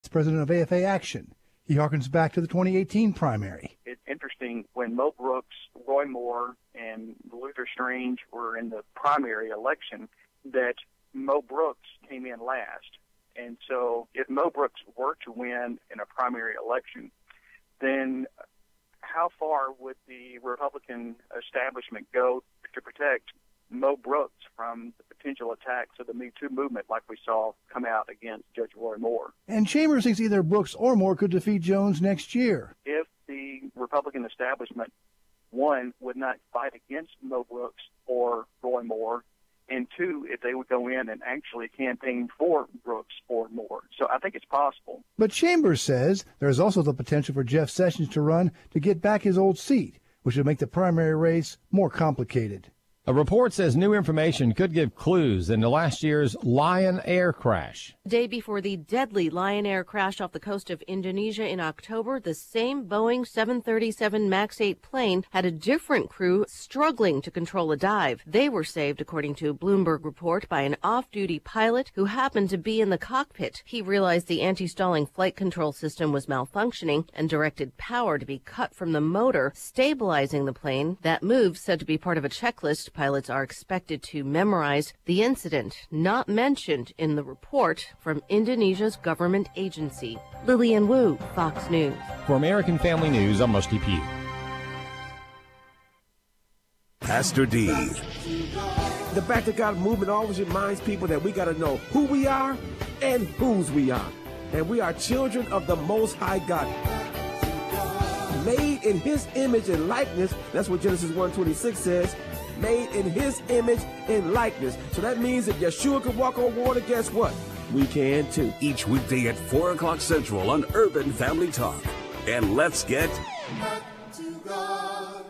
It's president of AFA Action. He harkens back to the 2018 primary. It's interesting when Mo Brooks, Roy Moore, and Luther Strange were in the primary election that Mo Brooks came in last. And so if Mo Brooks were to win in a primary election, then how far would the Republican establishment go to protect Mo Brooks from the potential attacks of the Me Too movement like we saw come out against Judge Roy Moore? And Chambers thinks either Brooks or Moore could defeat Jones next year. If the Republican establishment, one, would not fight against Mo Brooks or Roy Moore, and two, if they would go in and actually campaign for Brooks or Moore. So I think it's possible. But Chambers says there's also the potential for Jeff Sessions to run to get back his old seat, which would make the primary race more complicated. A report says new information could give clues into last year's Lion Air crash. Day before the deadly Lion Air crash off the coast of Indonesia in October, the same Boeing 737 MAX 8 plane had a different crew struggling to control a dive. They were saved, according to a Bloomberg report, by an off-duty pilot who happened to be in the cockpit. He realized the anti-stalling flight control system was malfunctioning and directed power to be cut from the motor, stabilizing the plane. That move, said to be part of a checklist pilots are expected to memorize. The incident not mentioned in the report from Indonesia's government agency. Lillian Wu, Fox News. For American Family News, I'm Rusty Pugh. Pastor D. The Back to God movement always reminds people that we got to know who we are and whose we are. And we are children of the Most High God. Made in his image and likeness. That's what Genesis 1:26 says. Made in his image and likeness. So that means if Yeshua could walk on water, guess what? We can too. Each weekday at 4 o'clock Central on Urban Family Talk. And let's get back to God.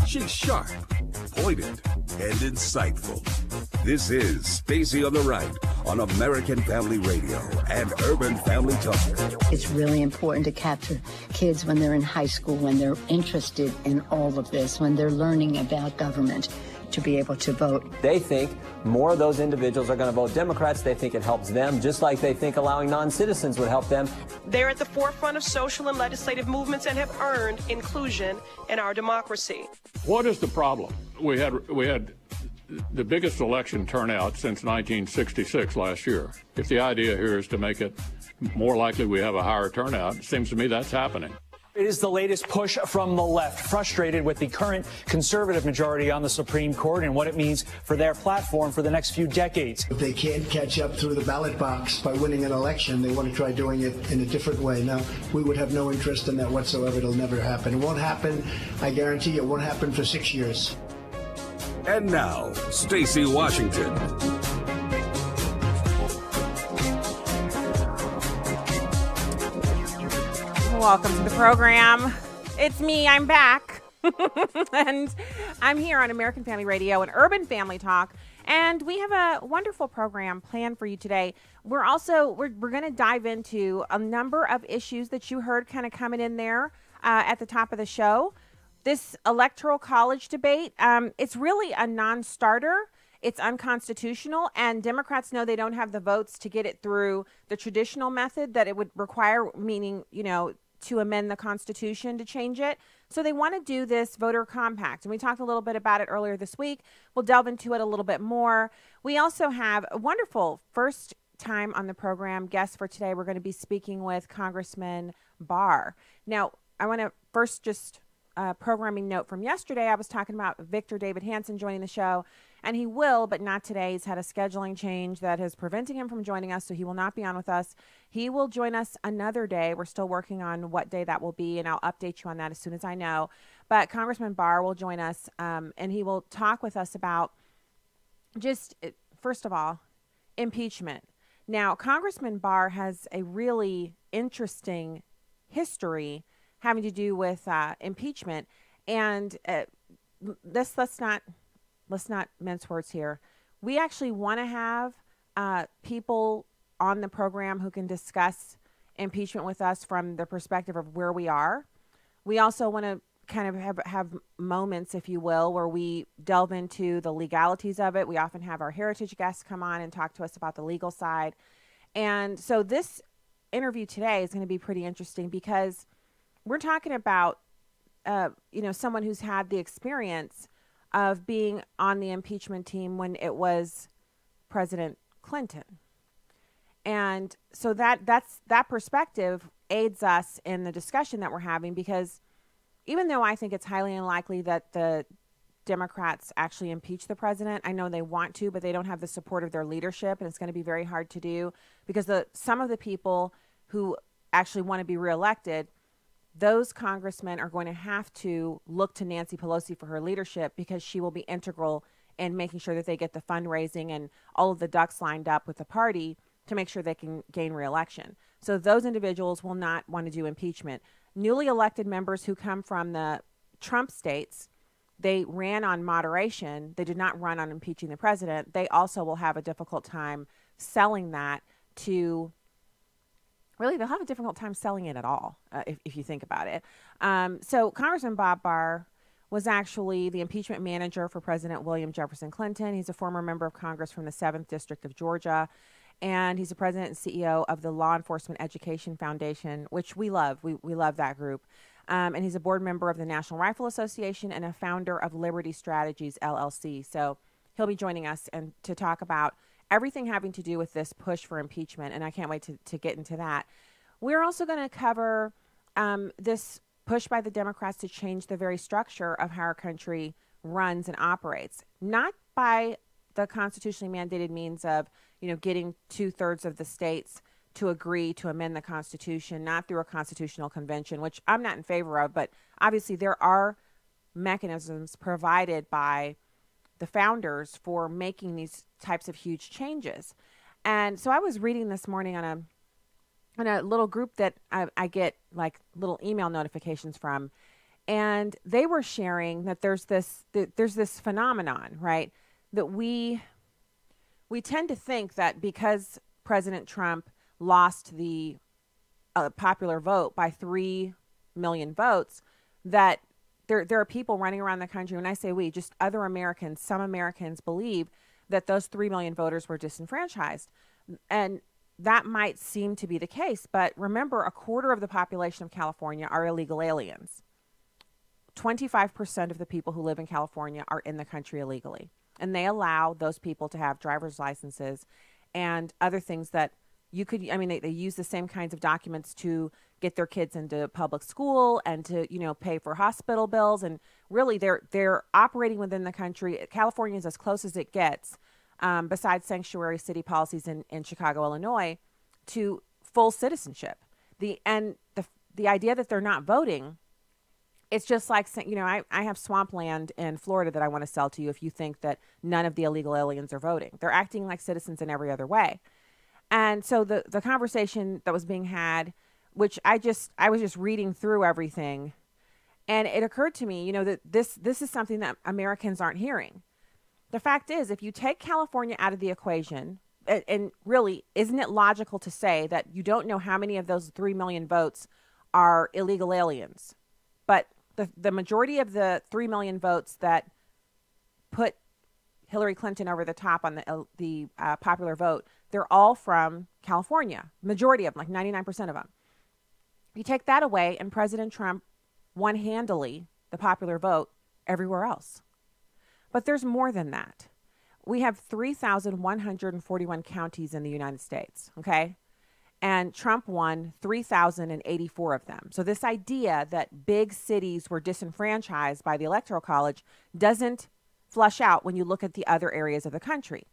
She's sharp, pointed, and insightful. This is Stacy on the Right on American Family Radio and Urban Family Talk. It's really important to capture kids when they're in high school, when they're interested in all of this, when they're learning about government, to be able to vote. They think more of those individuals are going to vote Democrats. They think it helps them, just like they think allowing non-citizens would help them. They're at the forefront of social and legislative movements and have earned inclusion in our democracy. What is the problem? We had the biggest election turnout since 1966 last year. If the idea here is to make it more likely we have a higher turnout, it seems to me that's happening. It is the latest push from the left, frustrated with the current conservative majority on the Supreme Court and what it means for their platform for the next few decades. If they can't catch up through the ballot box by winning an election, they want to try doing it in a different way. Now, we would have no interest in that whatsoever. It'll never happen. It won't happen. I guarantee it won't happen for 6 years. And now, Stacy Washington. Welcome to the program. It's me. I'm back. And I'm here on American Family Radio and Urban Family Talk. And we have a wonderful program planned for you today. We're going to dive into a number of issues that you heard kind of coming in there at the top of the show. This electoral college debate, it's really a non-starter. It's unconstitutional, and Democrats know they don't have the votes to get it through the traditional method that it would require, meaning, to amend the Constitution to change it. So they want to do this voter compact, and we talked a little bit about it earlier this week. We'll delve into it a little bit more. We also have a wonderful first time on the program guest for today. We're going to be speaking with Congressman Barr. Now, I want to first just programming note from yesterday. I was talking about Victor David Hanson joining the show, and he will, but not today. He's had a scheduling change that is preventing him from joining us, so he will not be on with us. He will join us another day. We're still working on what day that will be, and I'll update you on that as soon as I know. But Congressman Barr will join us, and he will talk with us about just, first of all, impeachment. Now, Congressman Barr has a really interesting history having to do with impeachment, and let's not mince words here. We actually want to have people on the program who can discuss impeachment with us from the perspective of where we are. We also want to kind of have moments, if you will, where we delve into the legalities of it. We often have our heritage guests come on and talk to us about the legal side. And so this interview today is going to be pretty interesting because we're talking about, someone who's had the experience of being on the impeachment team when it was President Clinton. And so that perspective aids us in the discussion that we're having, because even though I think it's highly unlikely that the Democrats actually impeach the president, I know they want to, but they don't have the support of their leadership, and it's going to be very hard to do because some of the people who actually want to be reelected, those congressmen are going to have to look to Nancy Pelosi for her leadership, because she will be integral in making sure that they get the fundraising and all of the ducks lined up with the party to make sure they can gain reelection. So those individuals will not want to do impeachment. Newly elected members who come from the Trump states, they ran on moderation. They did not run on impeaching the president. They also will have a difficult time selling that to, really, they'll have a difficult time selling it at all, if you think about it. So Congressman Bob Barr was actually the impeachment manager for President William Jefferson Clinton. He's a former member of Congress from the 7th District of Georgia. And he's the president and CEO of the Law Enforcement Education Foundation, which we love. We love that group. And he's a board member of the National Rifle Association and a founder of Liberty Strategies, LLC. So he'll be joining us and to talk about everything having to do with this push for impeachment. And I can't wait to get into that. We're also going to cover this push by the Democrats to change the very structure of how our country runs and operates, not by the constitutionally mandated means of, getting 2/3 of the states to agree to amend the Constitution, not through a constitutional convention, which I'm not in favor of. But obviously there are mechanisms provided by the founders for making these types of huge changes. And so I was reading this morning on a little group that I get like little email notifications from, and they were sharing that there's this phenomenon, right? That we tend to think that because President Trump lost the popular vote by 3 million votes, that there are people running around the country. When I say we, just other Americans, some Americans believe that those 3 million voters were disenfranchised. And that might seem to be the case. But remember, 1/4 of the population of California are illegal aliens. 25% of the people who live in California are in the country illegally. And they allow those people to have driver's licenses and other things that you could, they use the same kinds of documents to get their kids into public school and to, pay for hospital bills. And really they're operating within the country. California is as close as it gets, besides sanctuary city policies in Chicago, Illinois, to full citizenship. The idea that they're not voting, it's just like, I have swampland in Florida that I want to sell to you if you think that none of the illegal aliens are voting. They're acting like citizens in every other way. And so the conversation that was being had, which I was just reading through everything, and it occurred to me, that this is something that Americans aren't hearing. The fact is, if you take California out of the equation, and really, isn't it logical to say that you don't know how many of those 3 million votes are illegal aliens? But the majority of the 3 million votes that put Hillary Clinton over the top on the popular vote, they're all from California. Majority of them, like 99% of them. You take that away, and President Trump won handily the popular vote everywhere else. But there's more than that. We have 3,141 counties in the United States, okay? And Trump won 3,084 of them. So this idea that big cities were disenfranchised by the Electoral College doesn't flush out when you look at the other areas of the country.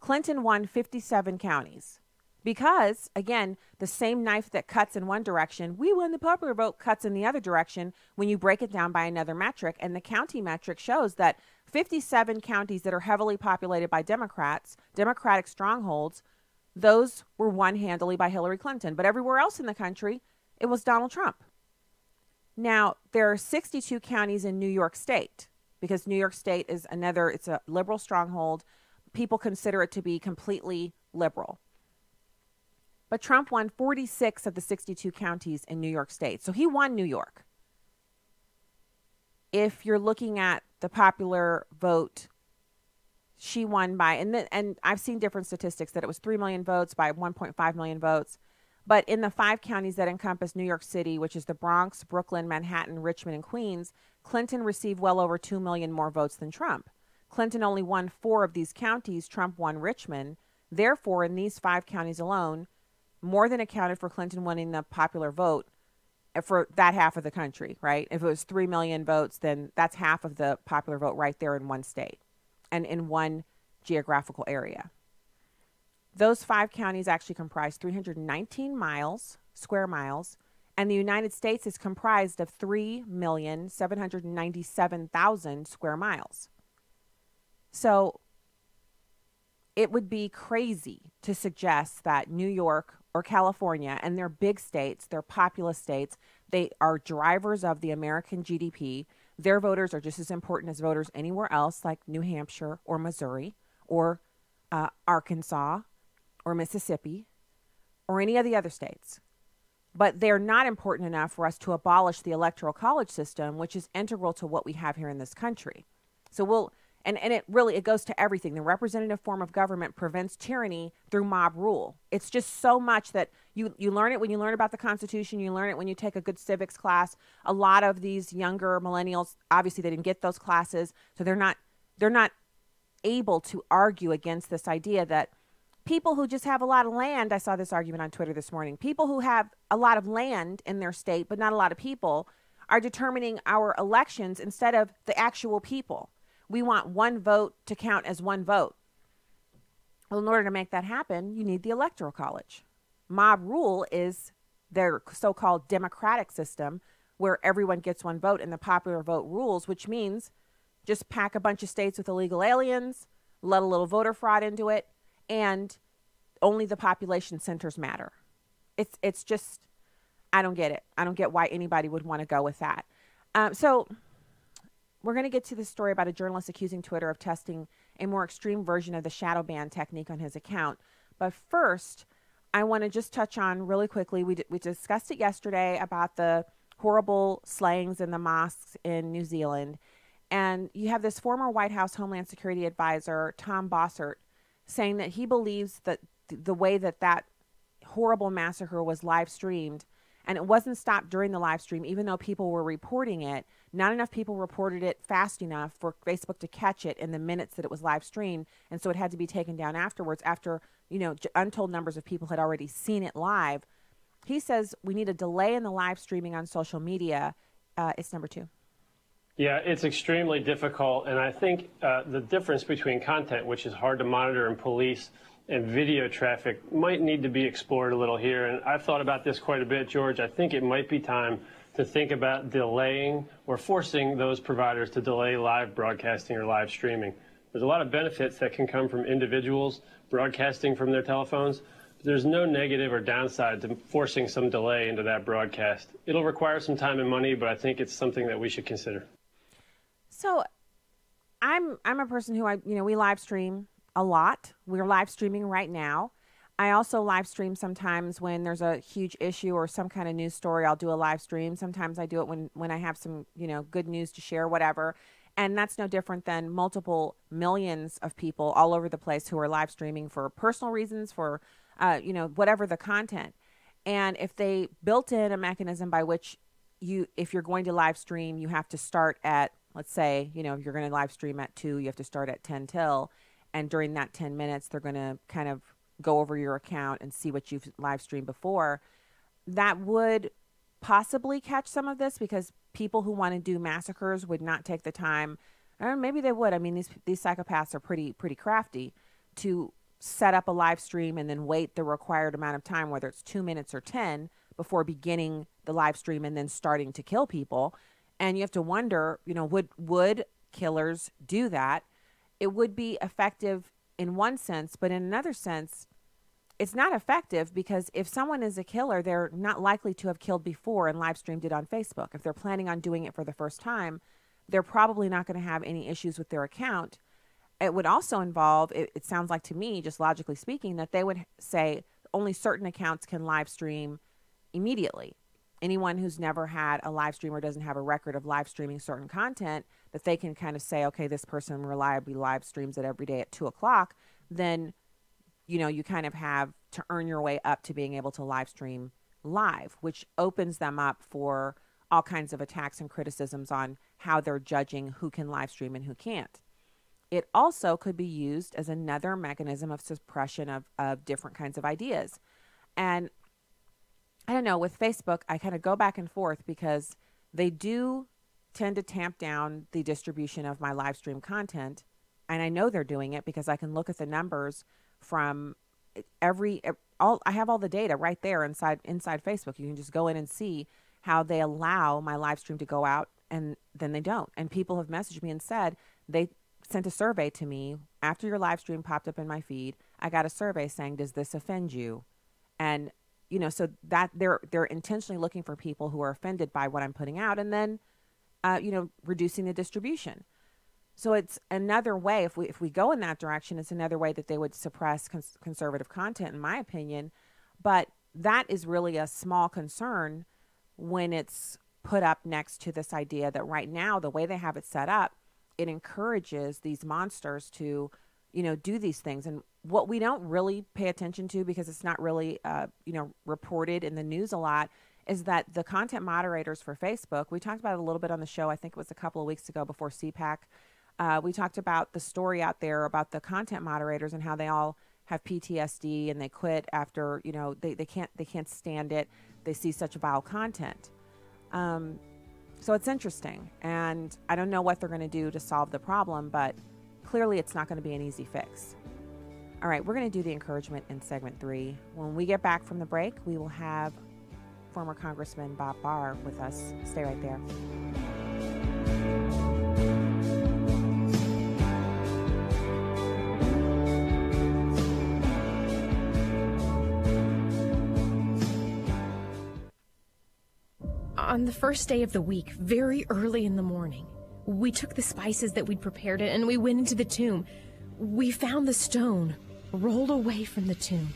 Clinton won 57 counties because, again, the same knife that cuts in one direction, we won the popular vote, cuts in the other direction when you break it down by another metric. And the county metric shows that 57 counties that are heavily populated by Democrats, Democratic strongholds, those were won handily by Hillary Clinton. But everywhere else in the country, it was Donald Trump. Now, there are 62 counties in New York State because New York State is it's a liberal stronghold. People consider it to be completely liberal. But Trump won 46 of the 62 counties in New York State. So he won New York. if you're looking at the popular vote, she won by, and I've seen different statistics that it was 3 million votes by 1.5 million votes. But in the 5 counties that encompass New York City, which is the Bronx, Brooklyn, Manhattan, Richmond, and Queens, Clinton received well over 2 million more votes than Trump. Clinton only won 4 of these counties. Trump won Richmond. Therefore, in these 5 counties alone, more than accounted for Clinton winning the popular vote for that half of the country, right? If it was 3 million votes, then that's half of the popular vote right there in one state and in one geographical area. Those 5 counties actually comprise 319 square miles, and the United States is comprised of 3,797,000 square miles. So it would be crazy to suggest that New York or California, and they're big states, they're populous states, they are drivers of the American GDP. Their voters are just as important as voters anywhere else, like New Hampshire or Missouri or Arkansas or Mississippi or any of the other states. But they're not important enough for us to abolish the electoral college system, which is integral to what we have here in this country. So and it really, it goes to everything. The representative form of government prevents tyranny through mob rule. It's just so much that you learn it when you learn about the Constitution. You learn it when you take a good civics class. A lot of these younger millennials, obviously they didn't get those classes, so they're not able to argue against this idea that people who just have a lot of land, I saw this argument on Twitter this morning, people who have a lot of land in their state but not a lot of people are determining our elections instead of the actual people. We want one vote to count as one vote. Well, in order to make that happen, you need the Electoral College. Mob rule is their so-called democratic system where everyone gets one vote and the popular vote rules, which means just pack a bunch of states with illegal aliens, let a little voter fraud into it, and only the population centers matter. It's just, I don't get it. I don't get why anybody would want to go with that. So we're going to get to the story about a journalist accusing Twitter of testing a more extreme version of the shadow ban technique on his account. But first, I want to just touch on really quickly, we discussed it yesterday about the horrible slayings in the mosques in New Zealand. And you have this former White House Homeland Security advisor, Tom Bossert, saying that he believes that the way that horrible massacre was live streamed, and it wasn't stopped during the live stream, even though people were reporting it. Not enough people reported it fast enough for Facebook to catch it in the minutes that it was live streamed. And so it had to be taken down afterwards after, untold numbers of people had already seen it live. He says we need a delay in the live streaming on social media. It's number 2. Yeah, it's extremely difficult. And I think the difference between content, which is hard to monitor and police, and video traffic might need to be explored a little here. And I've thought about this quite a bit, George. I think it might be time to think about delaying or forcing those providers to delay live broadcasting or live streaming. There's a lot of benefits that can come from individuals broadcasting from their telephones, but there's no negative or downside to forcing some delay into that broadcast. It'll require some time and money, but I think it's something that we should consider. So I'm a person who we live stream a lot. We're live streaming right now. I also live stream sometimes when there's a huge issue or some kind of news story. I'll do a live stream. Sometimes I do it when I have some, good news to share, whatever. And that's no different than multiple millions of people all over the place who are live streaming for personal reasons, for, whatever the content. And if they built in a mechanism by which if you're going to live stream, you have to start at, let's say, if you're going to live stream at 2, you have to start at 10 till. And during that 10 minutes, they're going to kind of go over your account and see what you've live streamed before. That would possibly catch some of this because people who want to do massacres would not take the time, or maybe they would. I mean, these psychopaths are pretty crafty to set up a live stream and then wait the required amount of time, whether it's 2 minutes or 10, before beginning the live stream and then starting to kill people. And you have to wonder, would killers do that? It would be effective in one sense, but in another sense, it's not effective because if someone is a killer, they're not likely to have killed before and live streamed it on Facebook. If they're planning on doing it for the first time, they're probably not going to have any issues with their account. It would also involve, it sounds like to me, just logically speaking, that they would say only certain accounts can live stream immediately. anyone who's never had a live stream or doesn't have a record of live streaming certain content, that they can kind of say, okay, this person reliably live streams it every day at 2:00, then, you kind of have to earn your way up to being able to live stream live, which opens them up for all kinds of attacks and criticisms on how they're judging who can live stream and who can't. It also could be used as another mechanism of suppression of different kinds of ideas. And I don't know, with Facebook, I kind of go back and forth because they do tend to tamp down the distribution of my live stream content. And I know they're doing it because I can look at the numbers from I have all the data right there inside Facebook. You can just go in and see how they allow my live stream to go out, and then they don't. And people have messaged me and said they sent a survey to me after your live stream popped up in my feed. I got a survey saying, does this offend you? And, so that they're intentionally looking for people who are offended by what I'm putting out, and then, reducing the distribution. So it's another way, if we go in that direction, it's another way that they would suppress conservative content, in my opinion. But that is really a small concern when it's put up next to this idea that right now, the way they have it set up, it encourages these monsters to, do these things. And what we don't really pay attention to, because it's not really, reported in the news a lot, is that the content moderators for Facebook, we talked about it a little bit on the show, I think it was a couple of weeks ago before CPAC. We talked about the story out there about the content moderators and how they all have PTSD and they quit after, they can't stand it. They see such vile content. So it's interesting, and I don't know what they're going to do to solve the problem, but clearly it's not going to be an easy fix. All right, we're going to do the encouragement in segment 3. When we get back from the break, we will have former Congressman Barr with us. Stay right there. On the first day of the week, very early in the morning, we took the spices that we'd prepared and we went into the tomb. We found the stone rolled away from the tomb.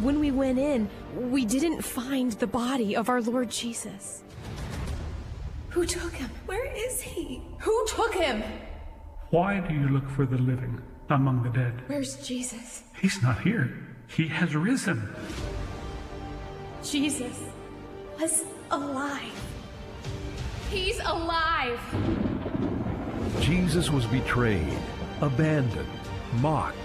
When we went in, we didn't find the body of our Lord Jesus. Who took him? Where is he? Who took him? Why do you look for the living among the dead? Where's Jesus? He's not here. He has risen. Jesus was alive. He's alive. Jesus was betrayed, abandoned, mocked,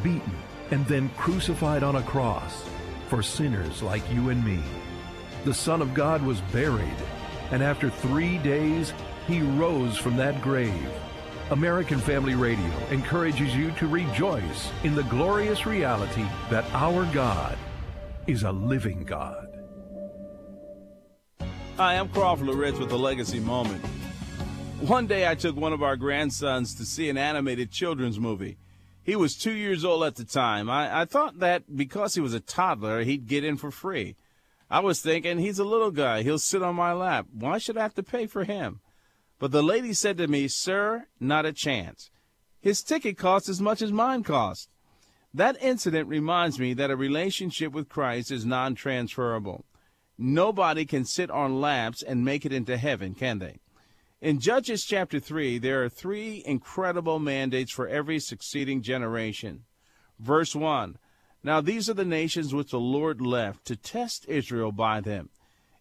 beaten, and then crucified on a cross for sinners like you and me. The Son of God was buried, and after 3 days, he rose from that grave. American Family Radio encourages you to rejoice in the glorious reality that our God is a living God. Hi, I'm Crawford Loritz with the Legacy Moment. One day I took one of our grandsons to see an animated children's movie. He was 2 years old at the time. I thought that because he was a toddler, he'd get in for free. I was thinking, he's a little guy. He'll sit on my lap. Why should I have to pay for him? But the lady said to me, "Sir, not a chance. His ticket costs as much as mine cost." That incident reminds me that a relationship with Christ is non-transferable. Nobody can sit on laps and make it into heaven, can they? In Judges chapter 3, there are 3 incredible mandates for every succeeding generation. Verse 1, "Now these are the nations which the Lord left to test Israel by them,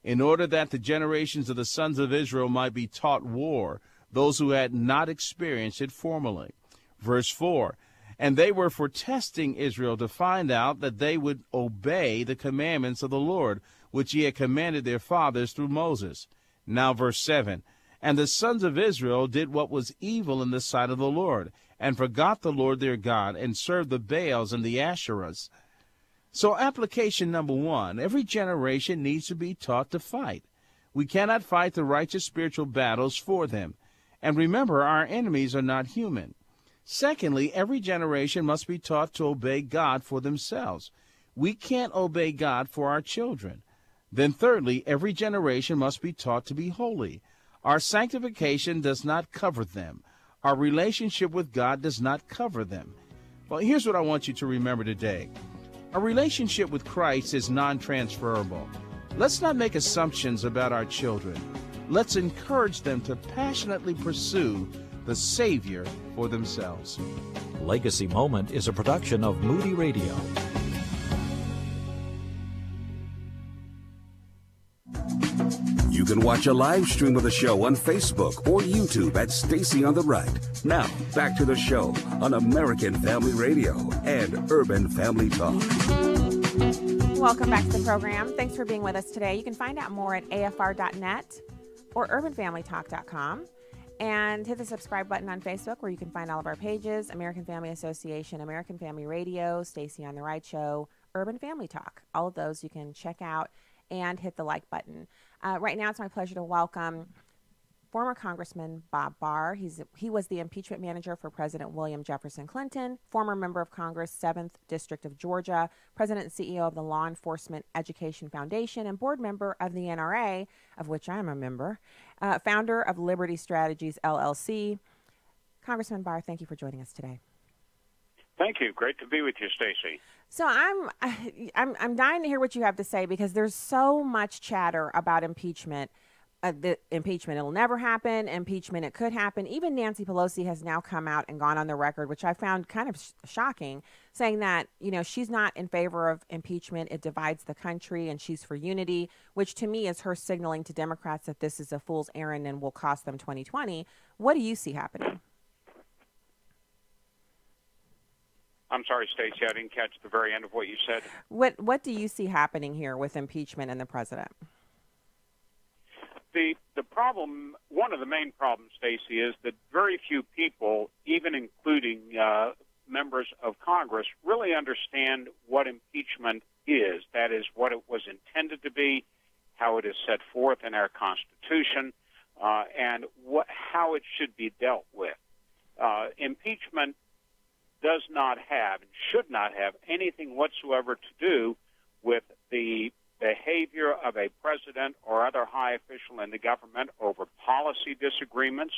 in order that the generations of the sons of Israel might be taught war, those who had not experienced it formerly." Verse 4, "And they were for testing Israel to find out that they would obey the commandments of the Lord, which he had commanded their fathers through Moses." Now verse 7, "And the sons of Israel did what was evil in the sight of the Lord, and forgot the Lord their God, and served the Baals and the Asherahs." So application number 1, every generation needs to be taught to fight. We cannot fight the righteous spiritual battles for them. And remember, our enemies are not human. Secondly, every generation must be taught to obey God for themselves. We can't obey God for our children. Then thirdly, every generation must be taught to be holy. Our sanctification does not cover them. Our relationship with God does not cover them. Well, here's what I want you to remember today. A relationship with Christ is non-transferable. Let's not make assumptions about our children. Let's encourage them to passionately pursue the Savior for themselves. Legacy Moment is a production of Moody Radio. You can watch a live stream of the show on Facebook or YouTube at Stacy on the Right. Now, back to the show on American Family Radio and Urban Family Talk. Welcome back to the program. Thanks for being with us today. You can find out more at afr.net or urbanfamilytalk.com. And hit the subscribe button on Facebook where you can find all of our pages, American Family Association, American Family Radio, Stacy on the Right Show, Urban Family Talk. All of those you can check out and hit the like button. Right now, it's my pleasure to welcome former Congressman Bob Barr. He was the impeachment manager for President William Jefferson Clinton, former member of Congress, 7th District of Georgia, president and CEO of the Law Enforcement Education Foundation, and board member of the NRA, of which I am a member, founder of Liberty Strategies, LLC. Congressman Barr, thank you for joining us today. Thank you. Great to be with you, Stacy. So I'm dying to hear what you have to say because there's so much chatter about impeachment. Impeachment, it'll never happen. Impeachment, it could happen. Even Nancy Pelosi has now come out and gone on the record, which I found kind of shocking, saying that, she's not in favor of impeachment. It divides the country and she's for unity, which to me is her signaling to Democrats that this is a fool's errand and will cost them 2020. What do you see happening? I'm sorry, Stacy, I didn't catch the very end of what you said. What do you see happening here with impeachment and the president? The problem, one of the main problems, Stacy, is that very few people, even including members of Congress, really understand what impeachment is. That is, what it was intended to be, how it is set forth in our Constitution, and how it should be dealt with. Impeachment does not have and should not have anything whatsoever to do with the behavior of a president or other high official in the government over policy disagreements,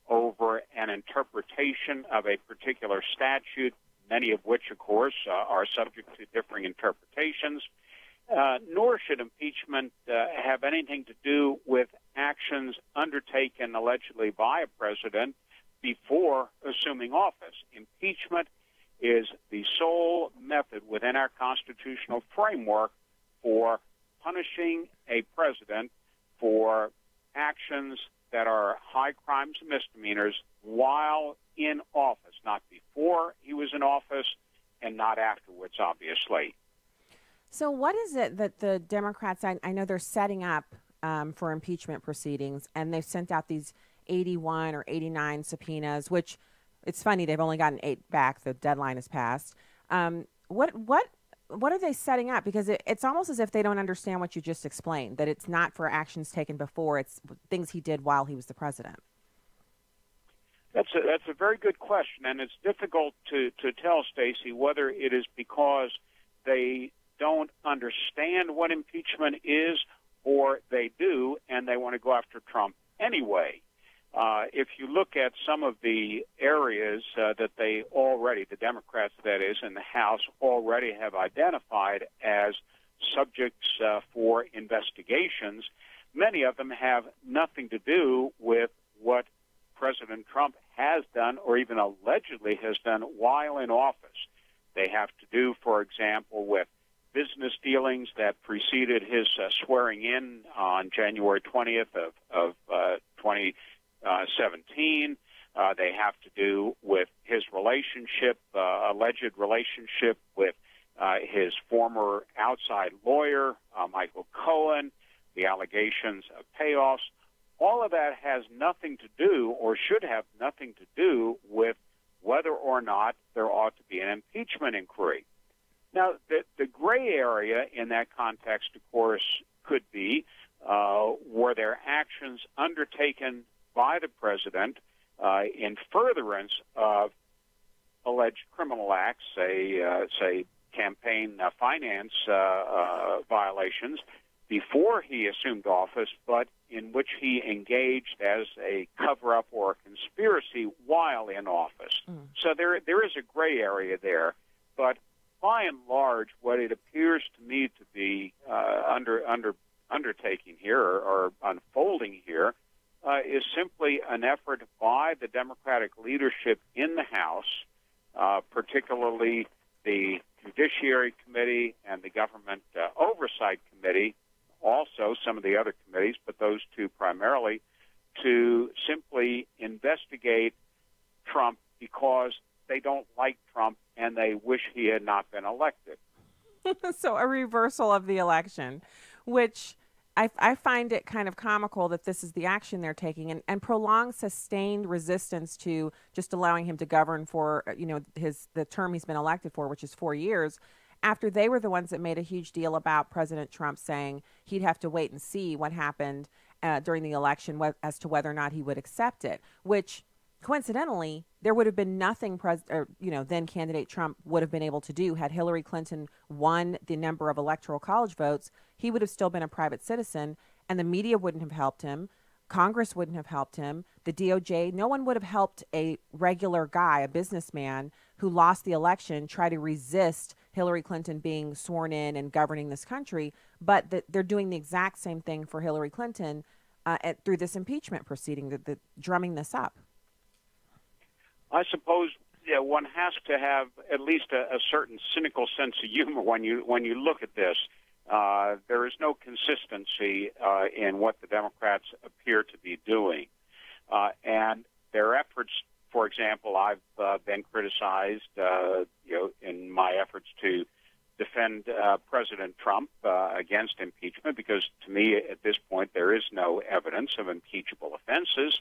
over an interpretation of a particular statute, many of which, of course, are subject to differing interpretations, nor should impeachment have anything to do with actions undertaken allegedly by a president before assuming office. Impeachment is the sole method within our constitutional framework for punishing a president for actions that are high crimes and misdemeanors while in office, not before he was in office and not afterwards, obviously. So what is it that the Democrats, I know they're setting up for impeachment proceedings, and they've sent out these 81 or 89 subpoenas, which it's funny, they've only gotten 8 back. The deadline has passed. What are they setting up? Because it's almost as if they don't understand what you just explained, that it's not for actions taken before, it's things he did while he was the president. That's a very good question, and it's difficult to tell, Stacy, whether it is because they don't understand what impeachment is or they do and they want to go after Trump anyway. If you look at some of the areas that they already, the Democrats, that is, in the House, already have identified as subjects for investigations, many of them have nothing to do with what President Trump has done or even allegedly has done while in office. They have to do, for example, with business dealings that preceded his swearing in on January 20th of 2017. They have to do with his relationship, alleged relationship with his former outside lawyer, Michael Cohen, the allegations of payoffs. All of that has nothing to do, or should have nothing to do, with whether or not there ought to be an impeachment inquiry. Now, the gray area in that context, of course, could be were there actions undertaken by the president in furtherance of alleged criminal acts, say campaign finance violations, before he assumed office, but in which he engaged as a cover-up or a conspiracy while in office. So there is a gray area there, but by and large, what it appears to me to be under undertaking here or unfolding here is simply an effort by the Democratic leadership in the House, particularly the Judiciary Committee and the Government Oversight Committee, also some of the other committees, but those two primarily, to simply investigate Trump because they don't like Trump and they wish he had not been elected. So a reversal of the election, which I find it kind of comical that this is the action they're taking, and prolonged, sustained resistance to just allowing him to govern for, the term he's been elected for, which is 4 years, after they were the ones that made a huge deal about President Trump saying he'd have to wait and see what happened during the election as to whether or not he would accept it, which coincidentally, there would have been nothing then candidate Trump would have been able to do had Hillary Clinton won the number of electoral college votes. He would have still been a private citizen, and the media wouldn't have helped him. Congress wouldn't have helped him. The DOJ, no one would have helped a regular guy, a businessman who lost the election, try to resist Hillary Clinton being sworn in and governing this country. But they're doing the exact same thing for Hillary Clinton through this impeachment proceeding, drumming this up. I suppose one has to have at least a certain cynical sense of humor when you look at this. There is no consistency in what the Democrats appear to be doing, and their efforts. For example, I've been criticized, in my efforts to defend President Trump against impeachment, because to me, at this point, there is no evidence of impeachable offenses.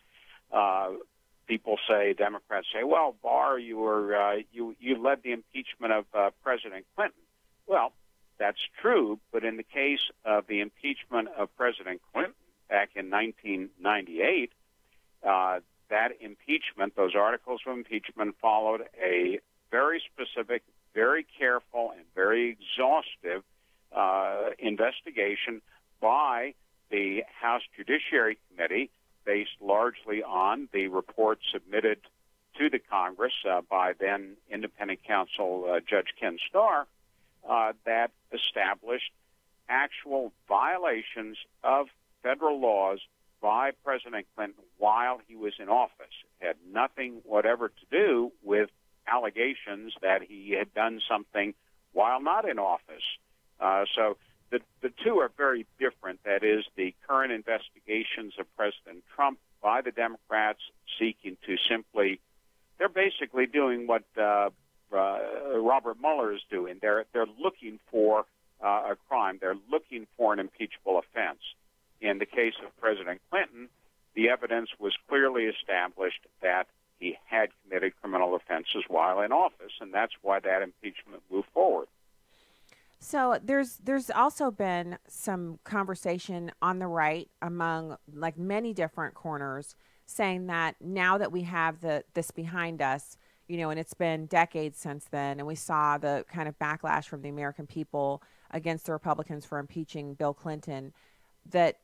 People say, Democrats say, well, Barr, you led the impeachment of President Clinton. Well, that's true, but in the case of the impeachment of President Clinton back in 1998, that impeachment, those articles of impeachment, followed a very specific, very careful, and very exhaustive investigation by the House Judiciary Committee, based largely on the report submitted to the Congress by then independent counsel Judge Ken Starr, that established actual violations of federal laws by President Clinton while he was in office. It had nothing whatever to do with allegations that he had done something while not in office. So the two are very different. That is, the current investigations of President Trump by the Democrats seeking to simply, they're basically doing what Robert Mueller is doing. They're looking for a crime. They're looking for an impeachable offense. In the case of President Clinton, the evidence was clearly established that he had committed criminal offenses while in office, and that's why that impeachment moved forward. So there's also been some conversation on the right among many different corners saying that now that we have this behind us, and it's been decades since then, and we saw the kind of backlash from the American people against the Republicans for impeaching Bill Clinton, that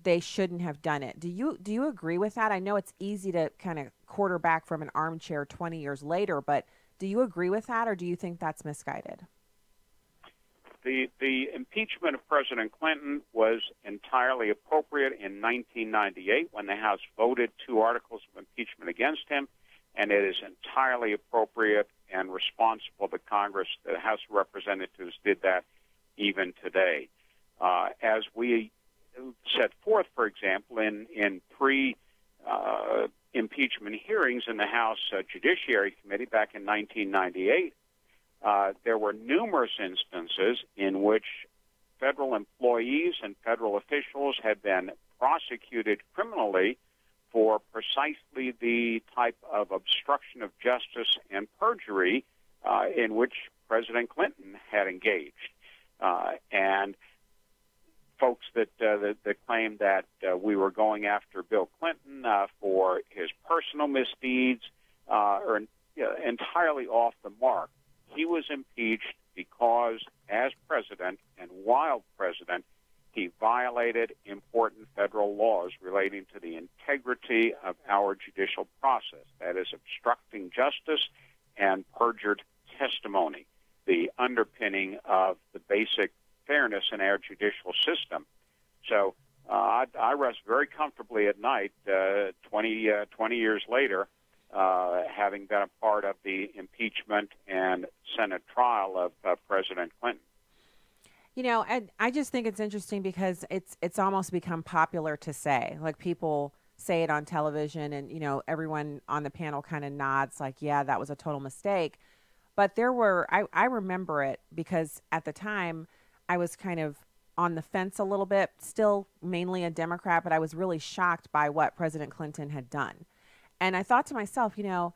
they shouldn't have done it. Do you agree with that? I know it's easy to kind of quarterback from an armchair 20 years later, but do you agree with that, or do you think that's misguided? The impeachment of President Clinton was entirely appropriate in 1998 when the House voted 2 articles of impeachment against him, and it is entirely appropriate and responsible that Congress, the House of Representatives, did that even today. As we set forth, for example, in pre-impeachment hearings in the House Judiciary Committee back in 1998, there were numerous instances in which federal employees and federal officials had been prosecuted criminally for precisely the type of obstruction of justice and perjury in which President Clinton had engaged. And folks that claim that we were going after Bill Clinton for his personal misdeeds are entirely off the mark. He was impeached because, as president and while president, he violated important federal laws relating to the integrity of our judicial process, that is, obstructing justice and perjured testimony, the underpinning of the basic fairness in our judicial system. So I rest very comfortably at night 20 years later, having been a part of the impeachment and Senate trial of President Clinton. You know, I just think it's interesting because it's almost become popular to say, like people say it on television and, you know, everyone on the panel kind of nods like, yeah, that was a total mistake. But there were, I remember it because at the time I was kind of on the fence a little bit, still mainly a Democrat, but I was really shocked by what President Clinton had done. And I thought to myself, you know,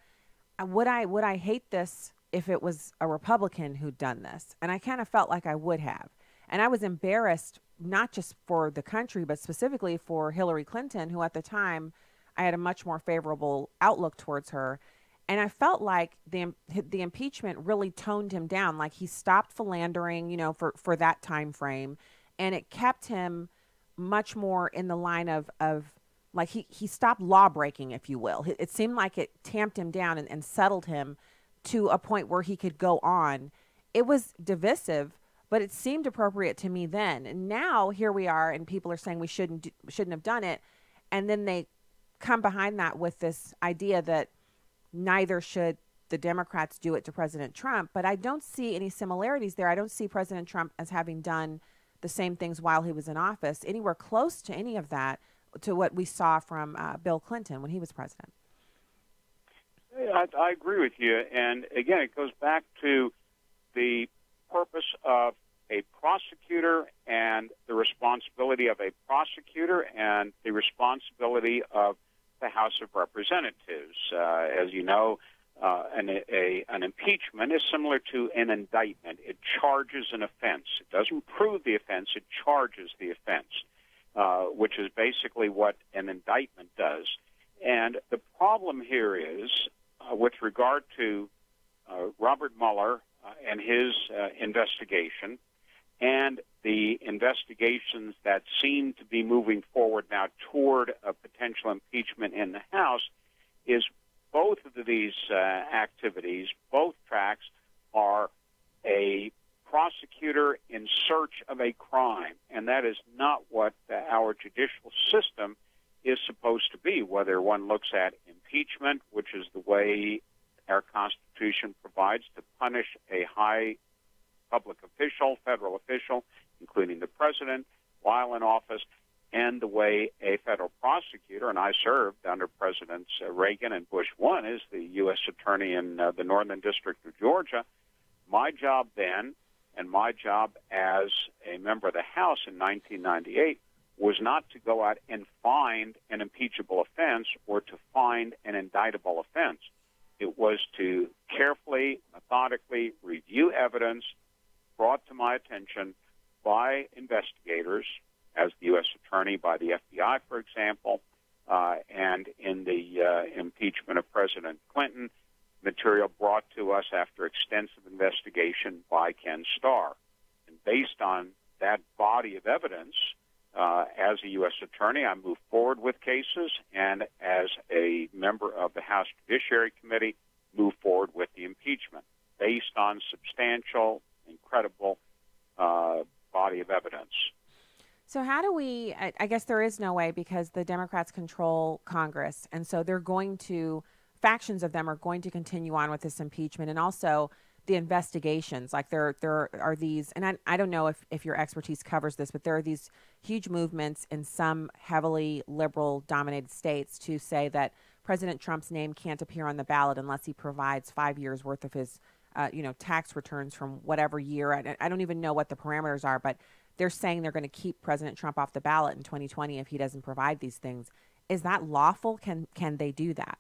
would I hate this if it was a Republican who'd done this? And I kind of felt like I would have. And I was embarrassed, not just for the country, but specifically for Hillary Clinton, who at the time I had a much more favorable outlook towards her. And I felt like the impeachment really toned him down, like he stopped philandering, you know, for that time frame. And it kept him much more in the line of like he stopped law breaking, if you will. It seemed like it tamped him down and settled him to a point where he could go on. It was divisive, but it seemed appropriate to me then. And now here we are, and people are saying we shouldn't have done it. And then they come behind that with this idea that neither should the Democrats do it to President Trump. But I don't see any similarities there. I don't see President Trump as having done the same things while he was in office, anywhere close to any of that, to what we saw from Bill Clinton when he was president. I agree with you. And again, it goes back to the purpose of a prosecutor and the responsibility of a prosecutor and the responsibility of the House of Representatives. As you know, an impeachment is similar to an indictment. It charges an offense. It doesn't prove the offense. It charges the offense, which is basically what an indictment does. And the problem here is, with regard to Robert Mueller and his investigation, and the investigations that seem to be moving forward now toward a potential impeachment in the House, is both of these activities, both tracks, are a prosecutor in search of a crime, and that is not what our judicial system is supposed to be, whether one looks at impeachment, which is the way our Constitution provides to punish a high public official, federal official, including the president, while in office, and the way a federal prosecutor, and I served under Presidents Reagan and Bush 1 as the U.S. Attorney in the Northern District of Georgia. My job then, and my job as a member of the House in 1998, was not to go out and find an impeachable offense or to find an indictable offense. It was to carefully, methodically review evidence brought to my attention by investigators, as the U.S. Attorney, by the FBI, for example, and in the impeachment of President Clinton, material brought to us after extensive investigation by Ken Starr. And based on that body of evidence, as a U.S. Attorney, I moved forward with cases, and as a member of the House Judiciary Committee, moved forward with the impeachment based on substantial, incredible body of evidence. So how do we, I guess there is no way because the Democrats control Congress, and so they're going to, factions of them are going to continue on with this impeachment, and also the investigations. Like there are these, and I don't know if your expertise covers this, but there are these huge movements in some heavily liberal-dominated states to say that President Trump's name can't appear on the ballot unless he provides 5 years worth of his, tax returns from whatever year. I don't even know what the parameters are, but they're saying they're going to keep President Trump off the ballot in 2020 if he doesn't provide these things. Is that lawful? Can they do that?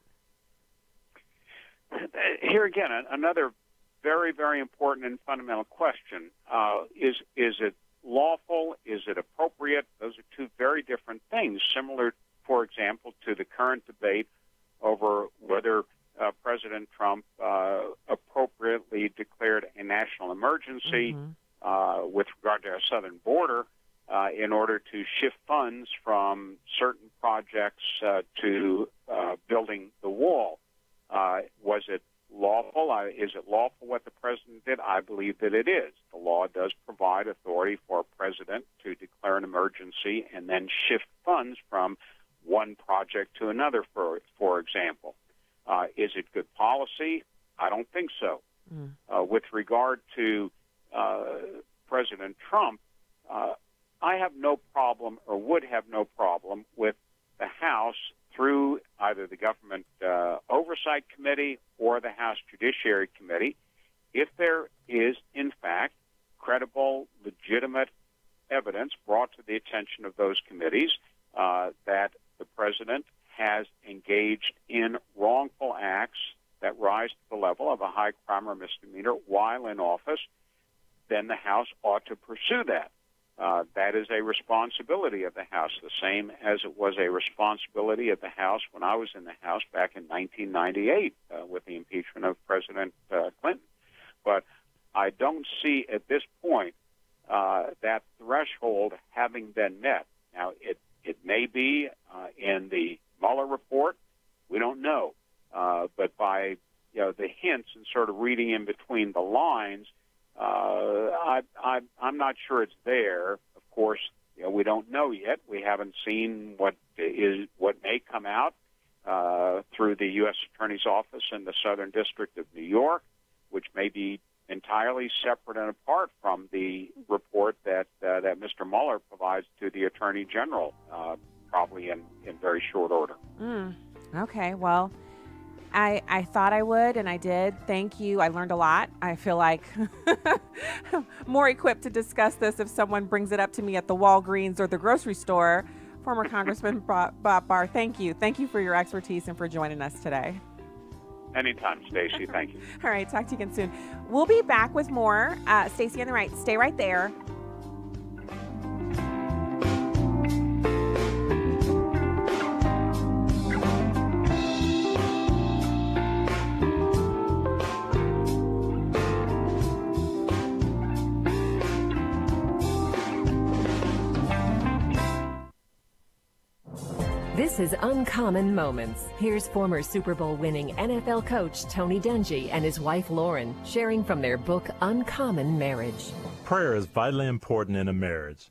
Here again, another very, very important and fundamental question. Is it lawful? Is it appropriate? Those are two very different things, similar, for example, to the current debate over whether President Trump appropriately declared a national emergency with regard to our southern border in order to shift funds from certain projects to building the wall. Was it lawful lawful? Is it lawful what the president did? I believe that it is. The law does provide authority for a president to declare an emergency and then shift funds from one project to another, for example. Is it good policy? I don't think so. With regard to President Trump, I have no problem, or would have no problem, with the House through either the Government Oversight Committee or the House Judiciary Committee, if there is, in fact, credible, legitimate evidence brought to the attention of those committees that the president has engaged in wrongful acts that rise to the level of a high crime or misdemeanor while in office, then the House ought to pursue that. That is a responsibility of the House, the same as it was a responsibility of the House when I was in the House back in 1998 with the impeachment of President Clinton. But I don't see at this point that threshold having been met. Now, it may be in the Mueller report. We don't know. But by the hints and sort of reading in between the lines, I'm not sure it's there. Of course, we don't know yet. We haven't seen what may come out through the U.S. Attorney's Office in the Southern District of New York, which may be entirely separate and apart from the report that Mr. Mueller provides to the Attorney General, probably in very short order. Okay, well, I thought I would, and I did. Thank you. I learned a lot. I feel like more equipped to discuss this if someone brings it up to me at the Walgreens or the grocery store. Former Congressman Bob Barr, thank you. Thank you for your expertise and for joining us today. Anytime, Stacy. Thank you. All right. Talk to you again soon. We'll be back with more. Stacy on the right. Stay right there. This is Uncommon Moments. Here's former Super Bowl winning NFL coach Tony Dungy and his wife Lauren sharing from their book Uncommon Marriage. Prayer is vitally important in a marriage.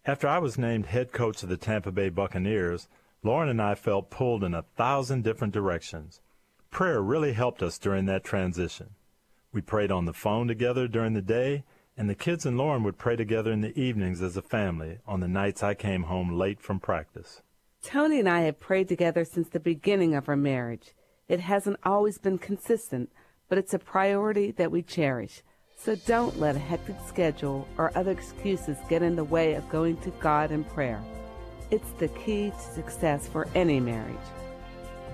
After I was named head coach of the Tampa Bay Buccaneers, Lauren and I felt pulled in 1,000 different directions. Prayer really helped us during that transition. We prayed on the phone together during the day, and the kids and Lauren would pray together in the evenings as a family on the nights I came home late from practice. Tony and I have prayed together since the beginning of our marriage. It hasn't always been consistent, but it's a priority that we cherish. So don't let a hectic schedule or other excuses get in the way of going to God in prayer. It's the key to success for any marriage.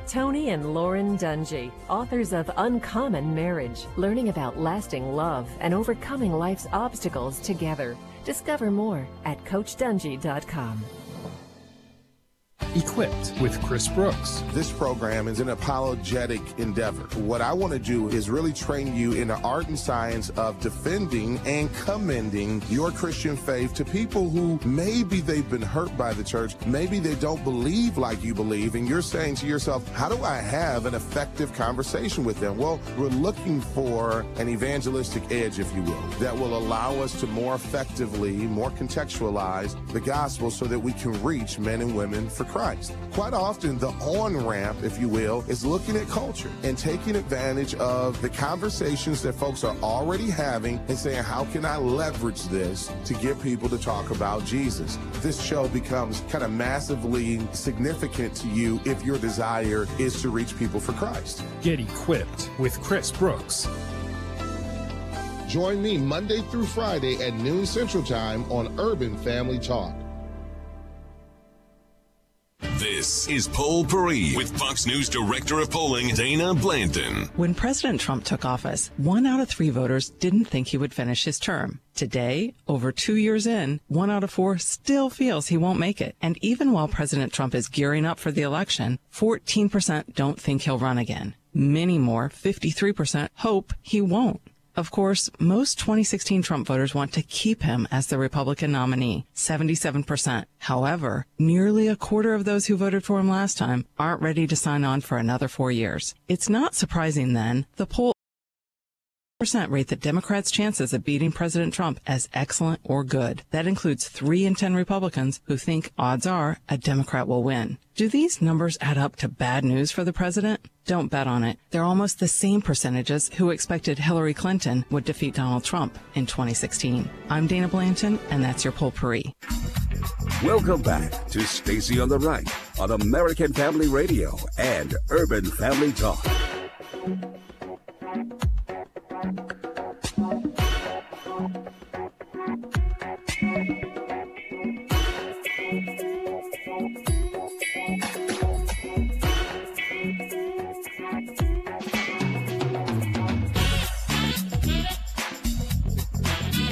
Tony and Lauren Dungy, authors of Uncommon Marriage, learning about lasting love and overcoming life's obstacles together. Discover more at CoachDungy.com. Equipped with Chris Brooks. This program is an apologetic endeavor. What I want to do is really train you in the art and science of defending and commending your Christian faith to people who maybe they've been hurt by the church, maybe they don't believe like you believe, and you're saying to yourself, how do I have an effective conversation with them? Well, we're looking for an evangelistic edge, if you will, that will allow us to more effectively, more contextualize the gospel so that we can reach men and women for Christ. Quite often, the on-ramp, if you will, is looking at culture and taking advantage of the conversations that folks are already having and saying, how can I leverage this to get people to talk about Jesus? This show becomes kind of massively significant to you if your desire is to reach people for Christ. Get equipped with Chris Brooks. Join me Monday through Friday at noon Central Time on Urban Family Talk. This is Poll Paris with Fox News Director of Polling, Dana Blanton. When President Trump took office, 1 out of 3 voters didn't think he would finish his term. Today, over 2 years in, 1 out of 4 still feels he won't make it. And even while President Trump is gearing up for the election, 14% don't think he'll run again. Many more, 53%, hope he won't. Of course, most 2016 Trump voters want to keep him as the Republican nominee, 77%. However, nearly a quarter of those who voted for him last time aren't ready to sign on for another 4 years. It's not surprising then, the poll rate the Democrats' chances of beating President Trump as excellent or good. That includes 3 in 10 Republicans who think odds are a Democrat will win. Do these numbers add up to bad news for the president? Don't bet on it. They're almost the same percentages who expected Hillary Clinton would defeat Donald Trump in 2016. I'm Dana Blanton, and that's your Potpourri. Welcome back to Stacy on the Right on American Family Radio and Urban Family Talk.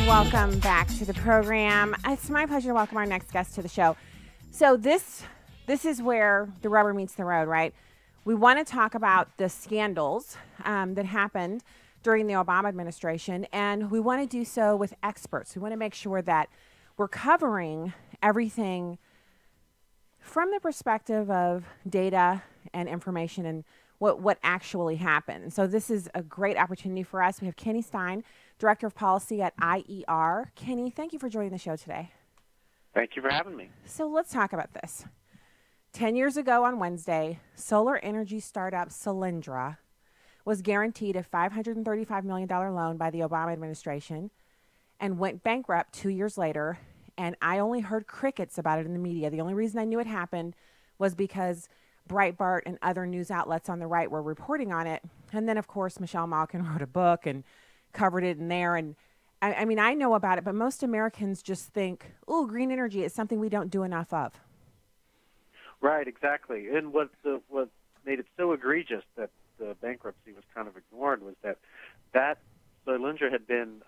Welcome back to the program. It's my pleasure to welcome our next guest to the show. So this is where the rubber meets the road, right? We want to talk about the scandals that happened during the Obama administration, and we want to do so with experts. We want to make sure that we're covering everything from the perspective of data and information and what actually happened. So this is a great opportunity for us. We have Kenny Stein, Director of Policy at IER. Kenny, thank you for joining the show today. Thank you for having me. So let's talk about this. 10 years ago on Wednesday, solar energy startup Solyndra was guaranteed a $535 million loan by the Obama administration and went bankrupt 2 years later. And I only heard crickets about it in the media. The only reason I knew it happened was because Breitbart and other news outlets on the right were reporting on it. And then, of course, Michelle Malkin wrote a book and covered it in there. And I mean, I know about it, but most Americans just think, oh, green energy is something we don't do enough of. Right, exactly. And what made it so egregious that the bankruptcy was kind of ignored was that Solyndra had been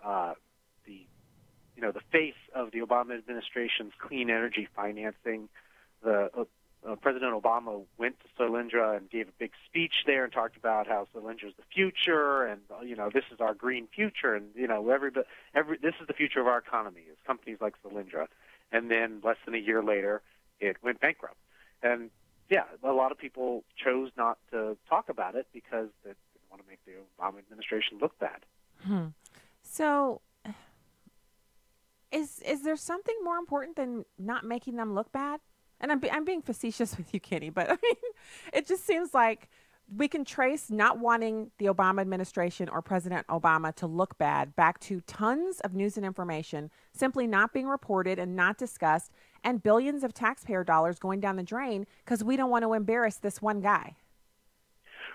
the face of the Obama administration's clean energy financing. President Obama went to Solyndra and gave a big speech there and talked about how Solyndra is the future, and this is our green future, and this is the future of our economy is companies like Solyndra. And then less than a year later, it went bankrupt. And yeah, a lot of people chose not to talk about it because they didn't want to make the Obama administration look bad. So, is there something more important than not making them look bad? And I'm being facetious with you, Kenny, but I mean, it just seems like we can trace not wanting the Obama administration or President Obama to look bad back to tons of news and information simply not being reported and not discussed, and billions of taxpayer dollars going down the drain because we don't want to embarrass this one guy.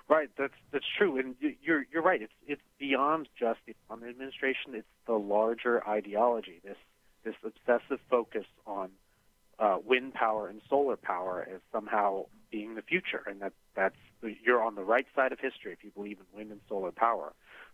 Right, that's true, and you're right. It's beyond just the Obama administration. It's the larger ideology. This obsessive focus on wind power and solar power as somehow being the future, and you're on the right side of history if you believe in wind and solar power.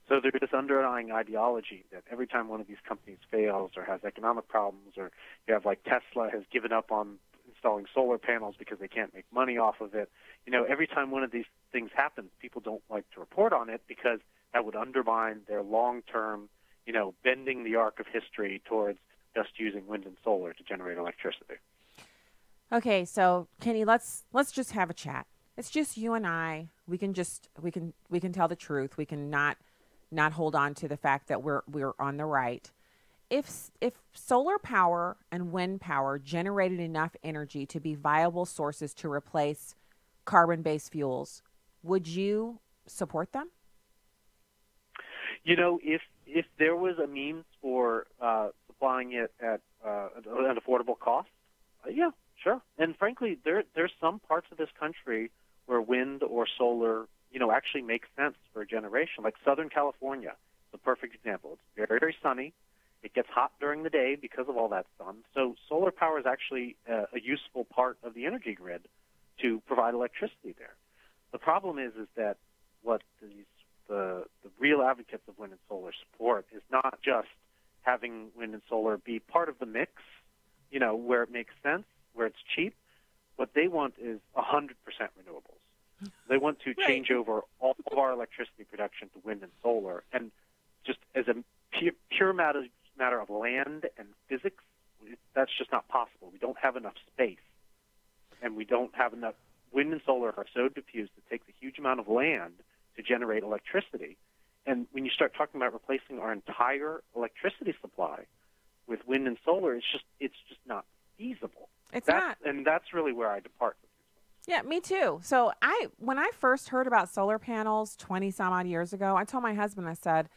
So there's this underlying ideology that every time one of these companies fails or has economic problems, or you have like Tesla has given up on installing solar panels because they can't make money off of it. Every time one of these things happens, people don't like to report on it because that would undermine their long-term, bending the arc of history towards just using wind and solar to generate electricity. Okay, so Kenny, let's just have a chat. It's just you and I. We can tell the truth. We can not hold on to the fact that we're on the right. If solar power and wind power generated enough energy to be viable sources to replace carbon-based fuels, would you support them? If there was a means for supplying it at an affordable cost, yeah, sure. And frankly, there's some parts of this country where wind or solar, actually makes sense for a generation. Like Southern California, the perfect example. It's very, very sunny. It gets hot during the day because of all that sun. So solar power is actually a useful part of the energy grid to provide electricity there. The problem is that what the real advocates of wind and solar support is not just having wind and solar be part of the mix, where it makes sense, where it's cheap. What they want is 100% renewables. They want to change over all of our electricity production to wind and solar. And just as a pure matter of land and physics, that's just not possible. We don't have enough space, and we don't have enough. Wind and solar are so diffused to take the huge amount of land to generate electricity. And when you start talking about replacing our entire electricity supply with wind and solar, it's just not feasible. It's not. And that's really where I depart. Yeah, me too. So when I first heard about solar panels 20 some odd years ago, I told my husband, I said,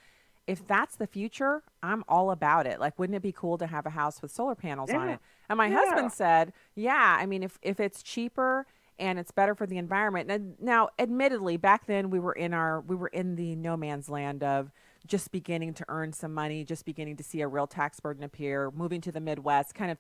if that's the future, I'm all about it. Like, wouldn't it be cool to have a house with solar panels on it? And my husband said, yeah, I mean, if it's cheaper and it's better for the environment. And now, admittedly, back then we were in the no man's land of just beginning to earn some money, just beginning to see a real tax burden appear, moving to the Midwest, kind of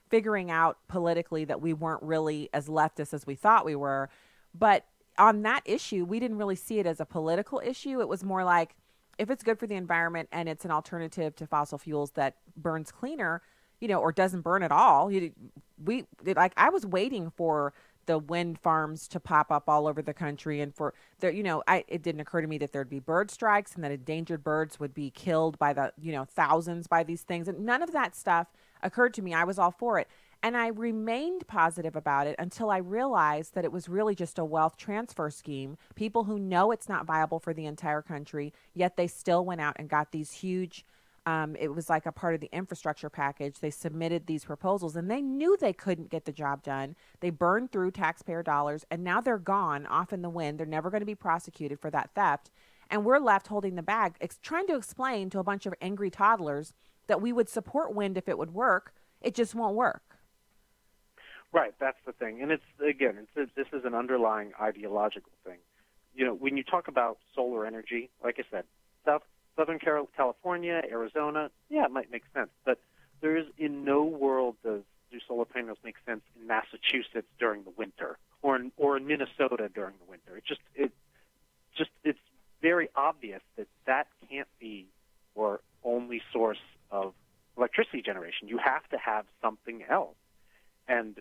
figuring out politically that we weren't really as leftist as we thought we were. But on that issue, we didn't really see it as a political issue. It was more like, if it's good for the environment and it's an alternative to fossil fuels that burns cleaner, or doesn't burn at all, I was waiting for the wind farms to pop up all over the country, and for there, it didn't occur to me that there'd be bird strikes and that endangered birds would be killed by the thousands by these things, and none of that stuff occurred to me. I was all for it, and I remained positive about it until I realized that it was really just a wealth transfer scheme. People who know it's not viable for the entire country, yet they still went out and got these huge. It was like a part of the infrastructure package. They submitted these proposals, and they knew they couldn't get the job done. They burned through taxpayer dollars, and now they're gone off in the wind. They're never going to be prosecuted for that theft. And we're left holding the bag, trying to explain to a bunch of angry toddlers that we would support wind if it would work. It just won't work. Right, that's the thing. And this is an underlying ideological thing. When you talk about solar energy, like I said, Southern California, Arizona, yeah, it might make sense. But there is in no world do solar panels make sense in Massachusetts during the winter or in Minnesota during the winter. It's very obvious that can't be your only source of electricity generation. You have to have something else. And,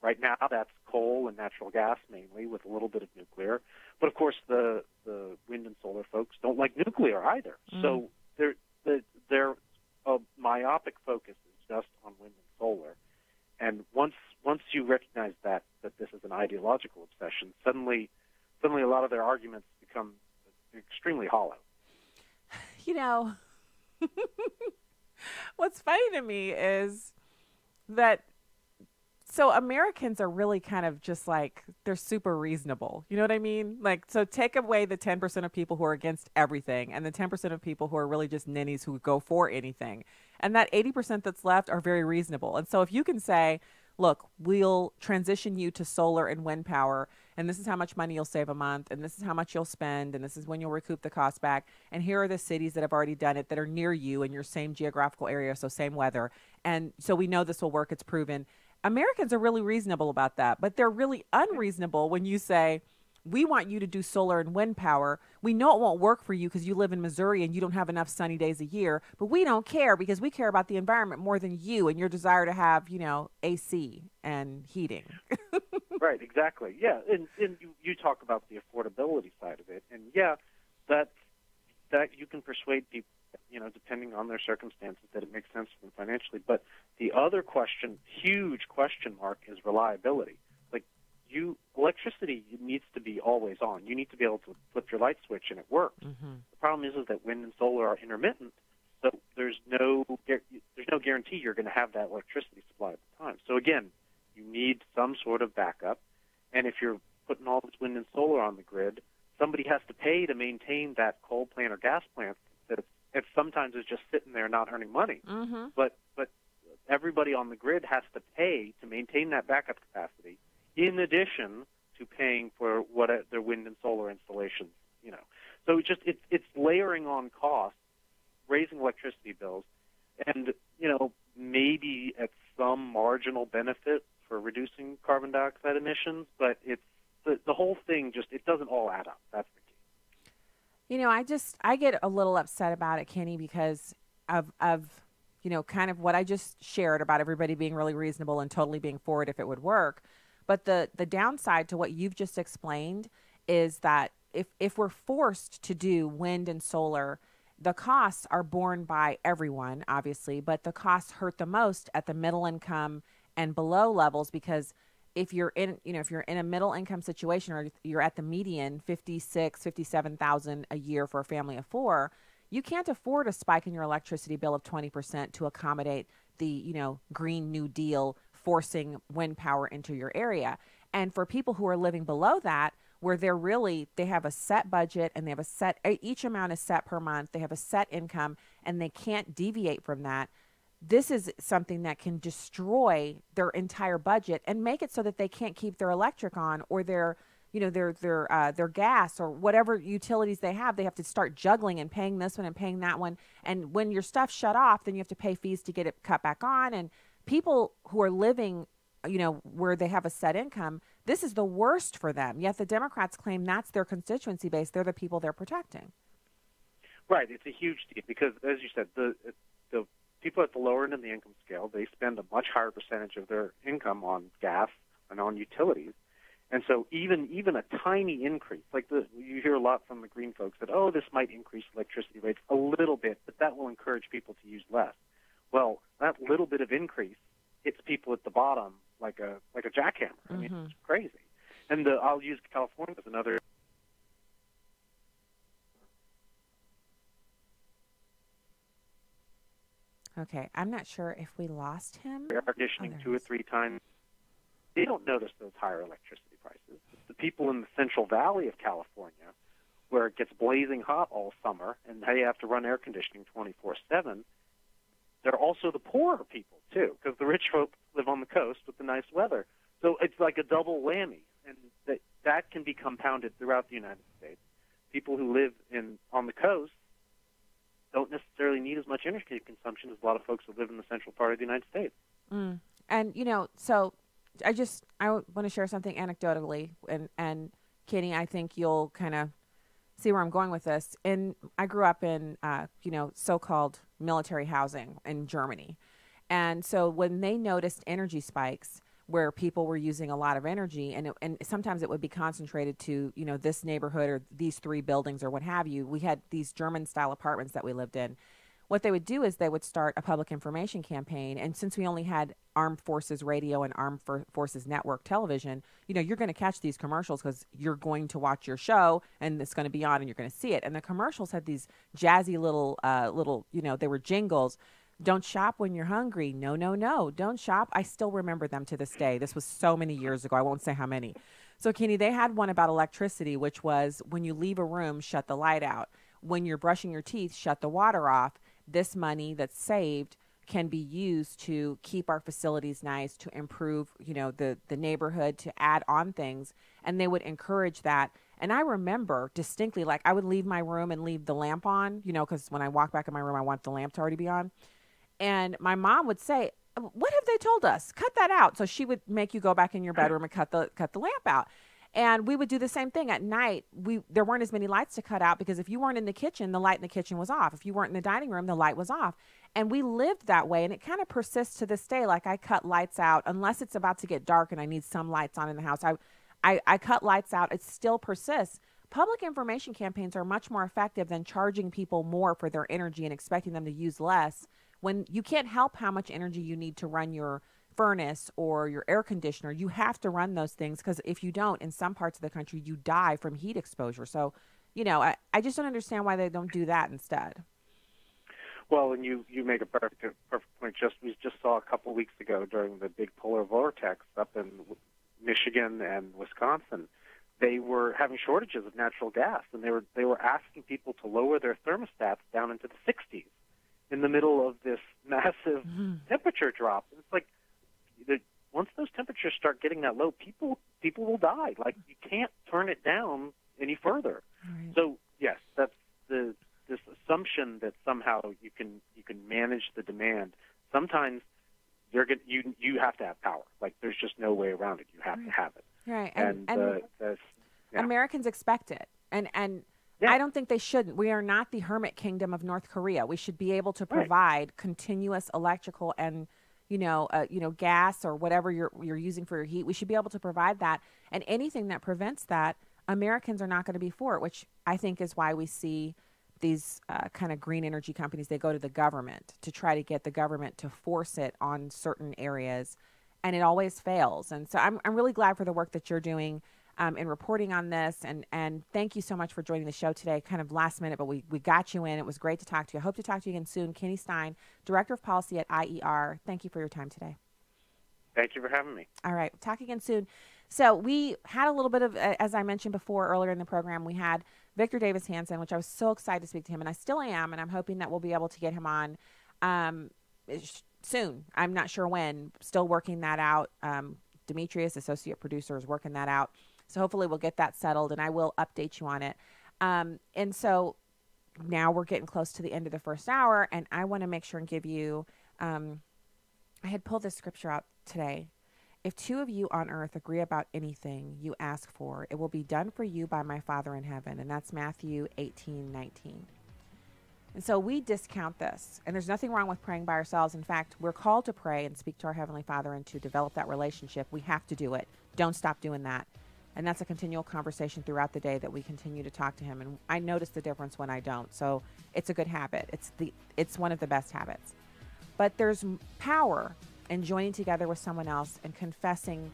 right now that's coal and natural gas mainly, with a little bit of nuclear. But, of course, the wind and solar folks don't like nuclear either. So their myopic focus is just on wind and solar. And once you recognize that this is an ideological obsession, suddenly a lot of their arguments become extremely hollow. What's funny to me is that so Americans are really kind of just like, they're super reasonable. You know what I mean? Like, so take away the 10% of people who are against everything and the 10% of people who are really just ninnies who go for anything. And that 80% that's left are very reasonable. And so if you can say, look, we'll transition you to solar and wind power, and this is how much money you'll save a month, and this is how much you'll spend, and this is when you'll recoup the cost back, and here are the cities that have already done it that are near you in your same geographical area, so same weather. And so we know this will work. It's proven. Americans are really reasonable about that, but they're really unreasonable when you say, we want you to do solar and wind power. We know it won't work for you because you live in Missouri and you don't have enough sunny days a year, but we don't care because we care about the environment more than you and your desire to have, AC and heating. Right, exactly. Yeah, and you talk about the affordability side of it, and yeah, that you can persuade people, depending on their circumstances, that it makes sense for them financially. But the other huge question mark, is reliability. Like, electricity needs to be always on. You need to be able to flip your light switch and it works. Mm-hmm. The problem is that wind and solar are intermittent, so there's no guarantee you're going to have that electricity supply at the time. So again, you need some sort of backup, and if you're putting all this wind and solar on the grid, somebody has to pay to maintain that coal plant or gas plant that it sometimes is just sitting there not earning money. Mm-hmm. But everybody on the grid has to pay to maintain that backup capacity, in addition to paying for what their wind and solar installations. So it's layering on costs, raising electricity bills, and maybe at some marginal benefit for reducing carbon dioxide emissions, but it's the whole thing it doesn't all add up. That's the key. I get a little upset about it, Kenny, because of kind of what I just shared about everybody being really reasonable and totally being for it if it would work. But the downside to what you've just explained is that if we're forced to do wind and solar, the costs are borne by everyone, obviously, but the costs hurt the most at the middle income and below levels, because if you're in, if you're in a middle income situation or you're at the median, 57,000 a year for a family of 4, you can't afford a spike in your electricity bill of 20% to accommodate the, Green New Deal forcing wind power into your area. And for people who are living below that, where they have a set budget and they have each amount is set per month, they have a set income and they can't deviate from that. This is something that can destroy their entire budget and make it so that they can't keep their electric on or their gas or whatever utilities they have. They have to start juggling and paying this one and paying that one. And when your stuff's shut off, then you have to pay fees to get it cut back on. And people who are living, where they have a set income, this is the worst for them. Yet the Democrats claim that's their constituency base. They're the people they're protecting. Right. It's a huge deal because, as you said, the people at the lower end of the income scale, they spend a much higher percentage of their income on gas and on utilities. And so even a tiny increase, like you hear a lot from the Green folks that, this might increase electricity rates a little bit, but that will encourage people to use less. Well, that little bit of increase hits people at the bottom like a jackhammer. I mean, it's crazy. And I'll use California as another. Okay, I'm not sure if we lost him. Air conditioning 2 or 3 times. They don't notice those higher electricity prices. The people in the Central Valley of California, where it gets blazing hot all summer, and they have to run air conditioning 24/7, they're also the poorer people, too, because the rich folks live on the coast with the nice weather. So it's like a double whammy, and that can be compounded throughout the United States. People who live on the coast don't necessarily need as much energy consumption as a lot of folks who live in the central part of the United States. And, so I want to share something anecdotally, and Katie, I think you'll kind of see where I'm going with this. I grew up in, so-called military housing in Germany. And so when they noticed energy spikes where people were using a lot of energy, and sometimes it would be concentrated to, this neighborhood or these 3 buildings or what have you, we had these German-style apartments that we lived in. What they would do is they would start a public information campaign. And since we only had Armed Forces Radio and Armed Forces Network television, you're going to catch these commercials because you're going to watch your show and it's going to be on and you're going to see it. And the commercials had these jazzy little, they were jingles. Don't shop when you're hungry. No, no, no. Don't shop. I still remember them to this day. This was so many years ago. I won't say how many. So, Kenny, they had one about electricity, which was when you leave a room, shut the light out. When you're brushing your teeth, shut the water off. This money that's saved can be used to keep our facilities nice, to improve, the neighborhood, to add on things. And they would encourage that. And I remember distinctly, like I would leave my room and leave the lamp on, because when I walk back in my room, I want the lamp to already be on. And my mom would say, what have they told us? Cut that out. So she would make you go back in your bedroom and cut the lamp out. And we would do the same thing at night. There weren't as many lights to cut out because if you weren't in the kitchen, the light in the kitchen was off. If you weren't in the dining room, the light was off. And we lived that way. And it kind of persists to this day. Like I cut lights out unless it's about to get dark and I need some lights on in the house. I cut lights out. It still persists. Public information campaigns are much more effective than charging people more for their energy and expecting them to use less when you can't help how much energy you need to run your furnace or your air conditioner. You have to run those things because if you don't, in some parts of the country, you die from heat exposure. So, I just don't understand why they don't do that instead. Well, and you make a perfect point. We just saw a couple weeks ago during the big polar vortex up in Michigan and Wisconsin, they were having shortages of natural gas, and they were asking people to lower their thermostats down into the 60s in the middle of this massive temperature drop. And it's like, once those temperatures start getting that low, people will die. Like you can't turn it down any further. Right. So yes, that's this assumption that somehow you can manage the demand. Sometimes you have to have power. Like there's just no way around it. You have to have it. Right. And Americans expect it. And I don't think they shouldn't. We are not the hermit kingdom of North Korea. We should be able to provide continuous electrical and gas or whatever you're using for your heat. We should be able to provide that. And anything that prevents that, Americans are not going to be for it, which I think is why we see these kind of green energy companies. They go to the government to try to get the government to force it on certain areas. and it always fails. And so I'm really glad for the work that you're doing in reporting on this. And thank you so much for joining the show today, kind of last minute, but we got you in. It was great to talk to you. I hope to talk to you again soon. Kenny Stein, Director of Policy at IER. Thank you for your time today. Thank you for having me. All right. We'll talk again soon. So we had a little bit of, as I mentioned before earlier in the program, we had Victor Davis Hanson, which I was so excited to speak to him, and I still am, and I'm hoping that we'll be able to get him on soon. I'm not sure when. Still working that out. Demetrius, associate producer, is working that out. So hopefully we'll get that settled, and I will update you on it. And so now we're getting close to the end of the first hour, and I want to make sure and give you, I had pulled this scripture out today. If two of you on earth agree about anything you ask for, it will be done for you by my Father in heaven. And that's Matthew 18:19. And so we discount this, and there's nothing wrong with praying by ourselves. In fact, we're called to pray and speak to our Heavenly Father and to develop that relationship. We have to do it. Don't stop doing that. And that's a continual conversation throughout the day that we continue to talk to Him. And I notice the difference when I don't. So it's a good habit. It's one of the best habits. But there's power in joining together with someone else and confessing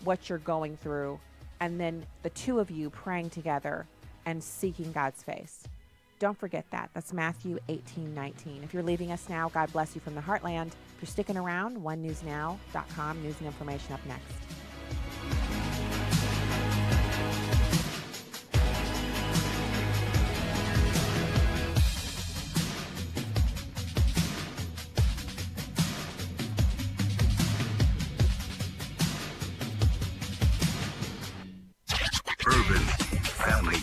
what you're going through, and then the two of you praying together and seeking God's face. Don't forget that. That's Matthew 18:19. If you're leaving us now, God bless you from the heartland. If you're sticking around, onenewsnow.com, news and information up next. Urban Family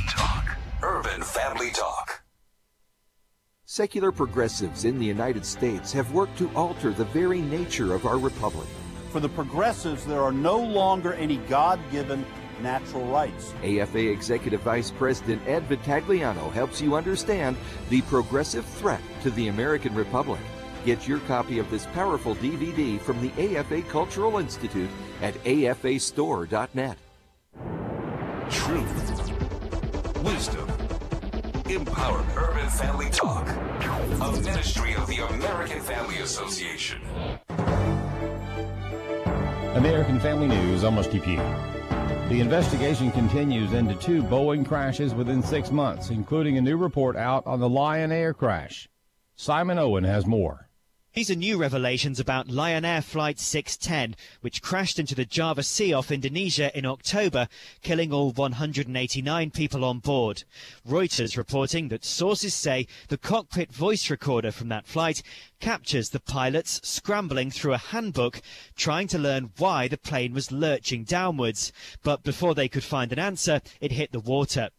Talk. Urban Family Talk. Secular progressives in the United States have worked to alter the very nature of our republic. For the progressives, there are no longer any God-given natural rights. AFA Executive Vice President Ed Vitagliano helps you understand the progressive threat to the American Republic. Get your copy of this powerful DVD from the AFA Cultural Institute at afastore.net. Truth, wisdom, empowerment. Urban Family Talk, a ministry of the American Family Association. American Family News, I'm Steve Pugh. The investigation continues into 2 Boeing crashes within 6 months, including a new report out on the Lion Air crash. Simon Owen has more. These are new revelations about Lion Air Flight 610, which crashed into the Java Sea off Indonesia in October, killing all 189 people on board. Reuters reporting that sources say the cockpit voice recorder from that flight captures the pilots scrambling through a handbook, trying to learn why the plane was lurching downwards. But before they could find an answer, it hit the water.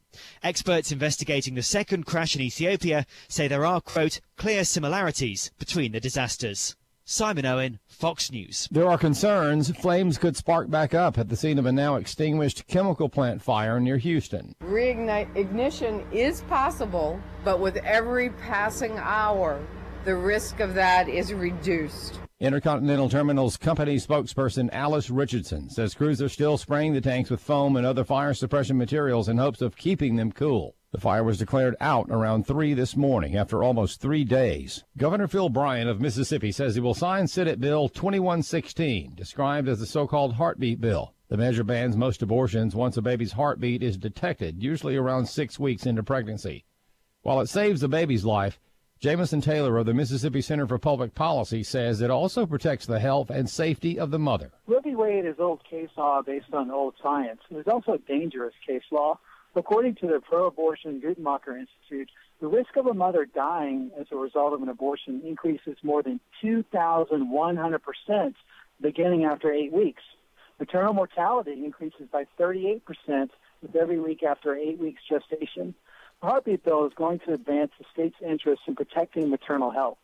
Experts investigating the second crash in Ethiopia say there are, quote, clear similarities between the disasters. Simon Owen, Fox News. There are concerns flames could spark back up at the scene of a now extinguished chemical plant fire near Houston. Ignition is possible, but with every passing hour, the risk of that is reduced. Intercontinental Terminals Company spokesperson Alice Richardson says crews are still spraying the tanks with foam and other fire suppression materials in hopes of keeping them cool. The fire was declared out around 3 this morning after almost 3 days. Governor Phil Bryant of Mississippi says he will sign Senate Bill 2116, described as the so-called heartbeat bill. The measure bans most abortions once a baby's heartbeat is detected, usually around 6 weeks into pregnancy. While it saves the baby's life, Jamison Taylor of the Mississippi Center for Public Policy says it also protects the health and safety of the mother. Roe v. Wade is old case law based on old science. It is also dangerous case law. According to the pro-abortion Guttmacher Institute, the risk of a mother dying as a result of an abortion increases more than 2,100% beginning after 8 weeks. Maternal mortality increases by 38% with every week after 8 weeks gestation. The heartbeat bill is going to advance the state's interest in protecting maternal health.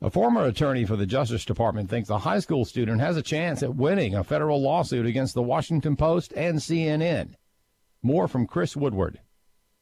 A former attorney for the Justice Department thinks a high school student has a chance at winning a federal lawsuit against the Washington Post and CNN. More from Chris Woodward.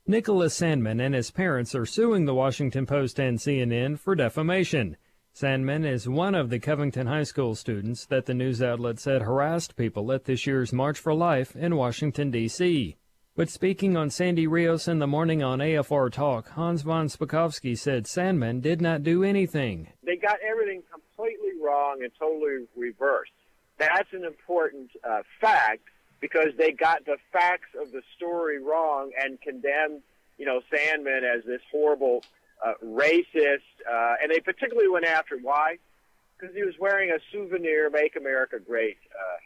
Nicholas Sandman and his parents are suing the Washington Post and CNN for defamation. Sandman is one of the Covington High School students that the news outlet said harassed people at this year's March for Life in Washington, D.C. But speaking on Sandy Rios in the morning on AFR Talk, Hans von Spakovsky said Sandman did not do anything. They got everything completely wrong and totally reversed. That's an important fact, because they got the facts of the story wrong and condemned, Sandman as this horrible racist, and they particularly went after him. Why? Because he was wearing a souvenir Make America Great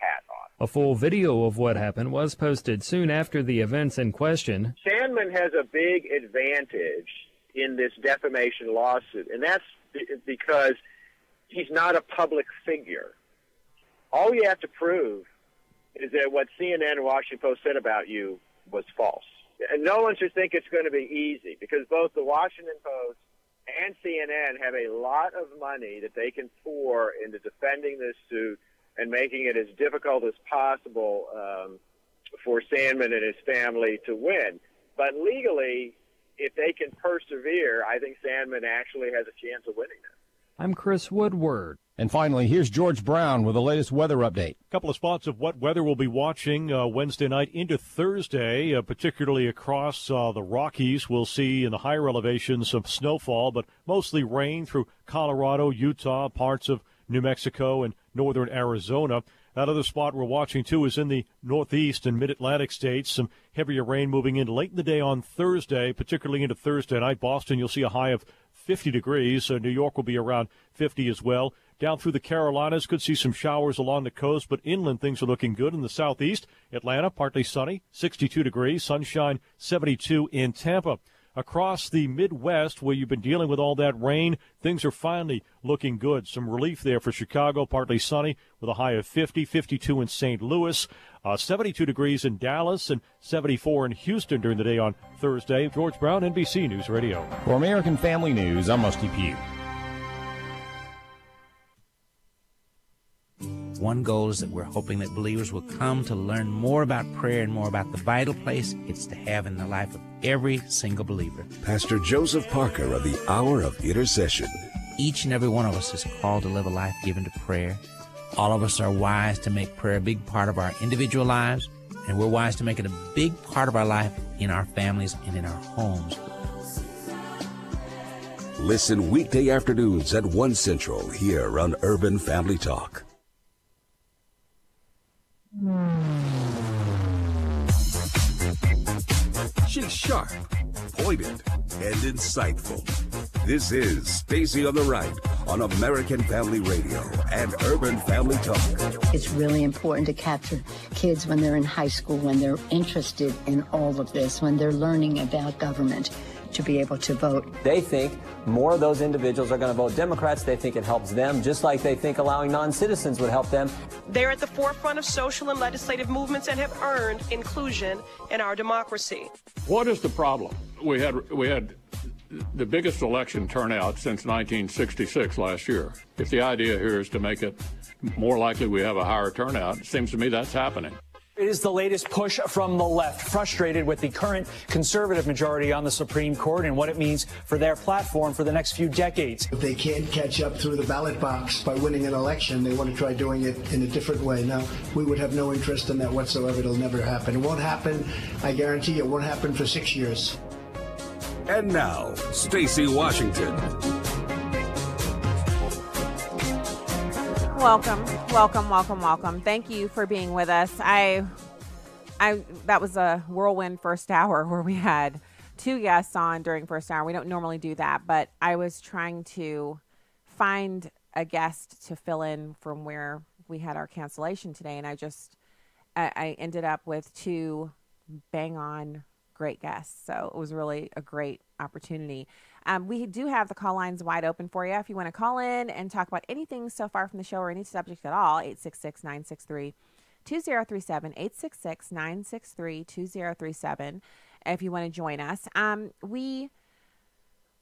hat on. A full video of what happened was posted soon after the events in question. Sandman has a big advantage in this defamation lawsuit, and that's because he's not a public figure. All you have to prove is that what CNN and Washington Post said about you was false. And no one should think it's going to be easy, because both the Washington Post and CNN have a lot of money that they can pour into defending this suit and making it as difficult as possible for Sandman and his family to win. But legally, if they can persevere, I think Sandman actually has a chance of winning this. I'm Chris Woodward. And finally, here's George Brown with the latest weather update. A couple of spots of wet weather we'll be watching Wednesday night into Thursday, particularly across the Rockies. We'll see in the higher elevations some snowfall, but mostly rain through Colorado, Utah, parts of New Mexico, and northern Arizona. That other spot we're watching, too, is in the northeast and mid-Atlantic states. Some heavier rain moving in late in the day on Thursday, particularly into Thursday night. Boston, you'll see a high of 50 degrees. New York will be around 50 as well. Down through the Carolinas, could see some showers along the coast, but inland things are looking good in the southeast. Atlanta, partly sunny, 62 degrees, sunshine, 72 in Tampa. Across the Midwest, where you've been dealing with all that rain, things are finally looking good. Some relief there for Chicago, partly sunny with a high of 50, 52 in St. Louis, 72 degrees in Dallas, and 74 in Houston during the day on Thursday. George Brown, NBC News Radio. For American Family News, I'm Musty Pugh. One goal is that we're hoping that believers will come to learn more about prayer and more about the vital place it's to have in the life of every single believer. Pastor Joseph Parker of the Hour of Intercession. Each and every one of us is called to live a life given to prayer. All of us are wise to make prayer a big part of our individual lives, and we're wise to make it a big part of our life in our families and in our homes. Listen weekday afternoons at 1 Central here on Urban Family Talk. She's sharp, pointed, and insightful. This is Stacy on the Right on American Family Radio and Urban Family Talk. It's really important to capture kids when they're in high school, when they're interested in all of this, when they're learning about government, to be able to vote. They think more of those individuals are going to vote Democrats. They think it helps them, just like they think allowing non-citizens would help them. They're at the forefront of social and legislative movements and have earned inclusion in our democracy. What is the problem? We had the biggest election turnout since 1966 last year. If the idea here is to make it more likely we have a higher turnout, it seems to me that's happening. It is the latest push from the left, frustrated with the current conservative majority on the Supreme Court and what it means for their platform for the next few decades. If they can't catch up through the ballot box by winning an election, they want to try doing it in a different way. Now, we would have no interest in that whatsoever. It'll never happen. It won't happen. I guarantee you, it won't happen for 6 years. And now, Stacy Washington. Welcome. Thank you for being with us. That was a whirlwind first hour where we had two guests on during first hour. We don't normally do that, but I was trying to find a guest to fill in from where we had our cancellation today, and I ended up with two bang on great guests. So it was really a great opportunity. We do have the call lines wide open for you. If you want to call in and talk about anything so far from the show or any subject at all, 866-963-2037, 866-963-2037. If you want to join us. We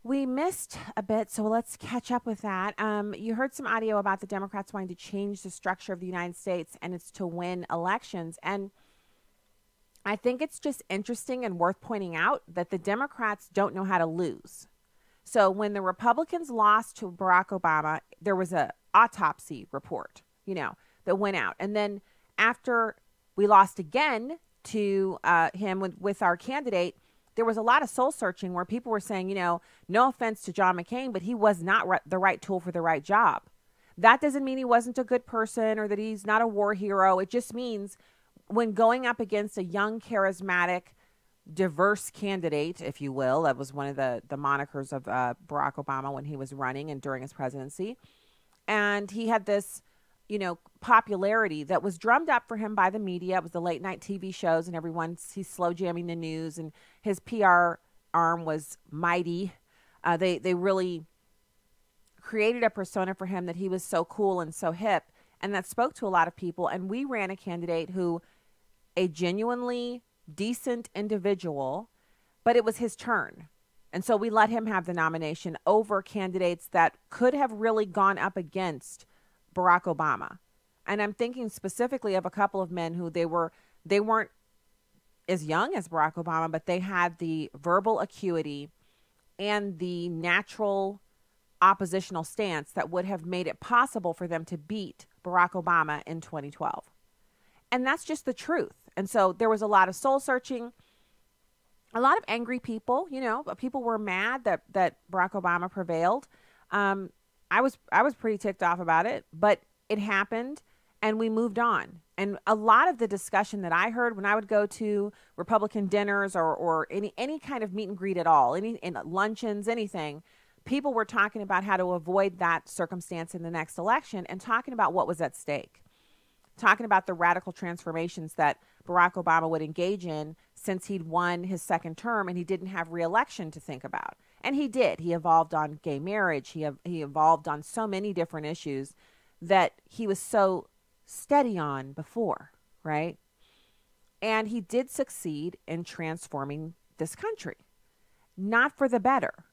missed a bit, so let's catch up with that. You heard some audio about the Democrats wanting to change the structure of the United States, and it's to win elections. And I think it's just interesting and worth pointing out that the Democrats don't know how to lose. So when the Republicans lost to Barack Obama, there was an autopsy report, that went out. And then after we lost again to him with our candidate, there was a lot of soul searching where people were saying, no offense to John McCain, but he was not the right tool for the right job. That doesn't mean he wasn't a good person or that he's not a war hero. It just means when going up against a young, charismatic, diverse candidate, if you will, that was one of the monikers of Barack Obama when he was running and during his presidency. And he had this, popularity that was drummed up for him by the media. It was the late night TV shows and he's slow jamming the news, and his PR arm was mighty. They really created a persona for him that he was so cool and so hip, and that spoke to a lot of people. And we ran a candidate who, a genuinely decent individual, but it was his turn. And so we let him have the nomination over candidates that could have really gone up against Barack Obama. And I'm thinking specifically of a couple of men who they weren't as young as Barack Obama, but they had the verbal acuity and the natural oppositional stance that would have made it possible for them to beat Barack Obama in 2012. And that's just the truth. And so there was a lot of soul searching, a lot of angry people, people were mad that Barack Obama prevailed. I was pretty ticked off about it, but it happened and we moved on. And a lot of the discussion that I heard when I would go to Republican dinners or any kind of meet and greet at all, in luncheons, anything, people were talking about how to avoid that circumstance in the next election and talking about what was at stake, talking about the radical transformations that Barack Obama would engage in since he'd won his second term and he didn't have re-election to think about. And he did. He evolved on gay marriage. He evolved on so many different issues that he was so steady on before, right? And he did succeed in transforming this country, not for the better.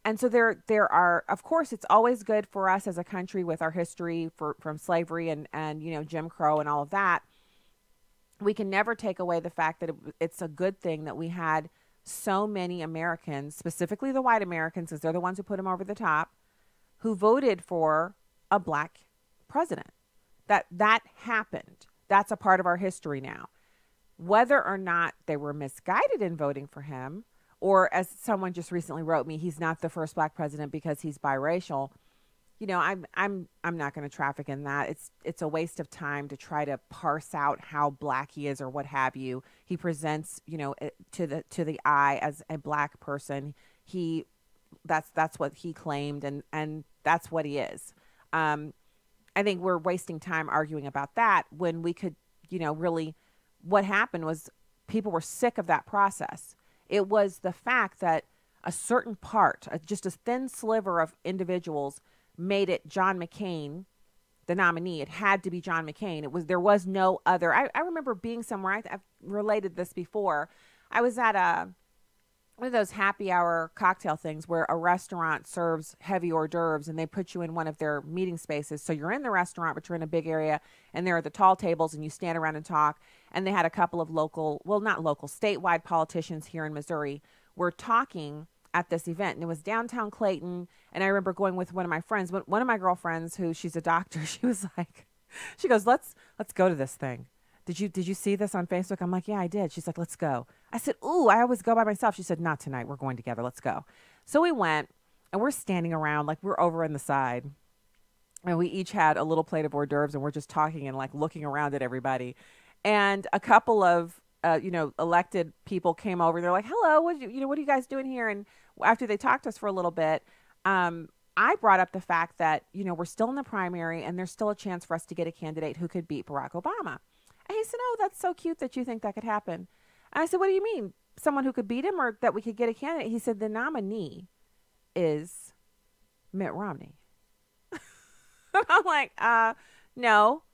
And so there are, of course, it's always good for us as a country with our history from slavery and Jim Crow and all of that. We can never take away the fact that it's a good thing that we had so many Americans, specifically the white Americans, because they're the ones who put him over the top, who voted for a black president. That happened. That's a part of our history now. Whether or not they were misguided in voting for him, or as someone just recently wrote me, he's not the first black president because he's biracial. I'm not going to traffic in that. It's a waste of time to try to parse out how black he is or what have you. He presents, to the eye as a black person. That's what he claimed, and that's what he is. I think we're wasting time arguing about that when we could, really, what happened was people were sick of that process. It was the fact that a certain part, just a thin sliver of individuals, made it John McCain the nominee. It had to be John McCain. There was no other. I remember being somewhere. I've related this before. I was at one of those happy hour cocktail things where a restaurant serves heavy hors d'oeuvres and they put you in one of their meeting spaces. So you're in the restaurant, but you're in a big area, and there are the tall tables and you stand around and talk. And they had a couple of statewide politicians here in Missouri were talking at this event, and it was downtown Clayton. And I remember going with one of my friends, one of my girlfriends, she's a doctor. She goes, let's go to this thing. Did you see this on Facebook? I'm like, yeah, I did. She's like, let's go. I said, ooh, I always go by myself. She said, not tonight. We're going together. Let's go. So we went, and we're standing around, like we're over in the side. And we each had a little plate of hors d'oeuvres, and we're just talking and like looking around at everybody. And a couple of, elected people came over. They're like, hello, what are you guys doing here? And after they talked to us for a little bit, I brought up the fact that, we're still in the primary and there's still a chance for us to get a candidate who could beat Barack Obama. And he said, oh, that's so cute that you think that could happen. And I said, what do you mean? Someone who could beat him or that we could get a candidate? He said, the nominee is Mitt Romney. And I'm like, no.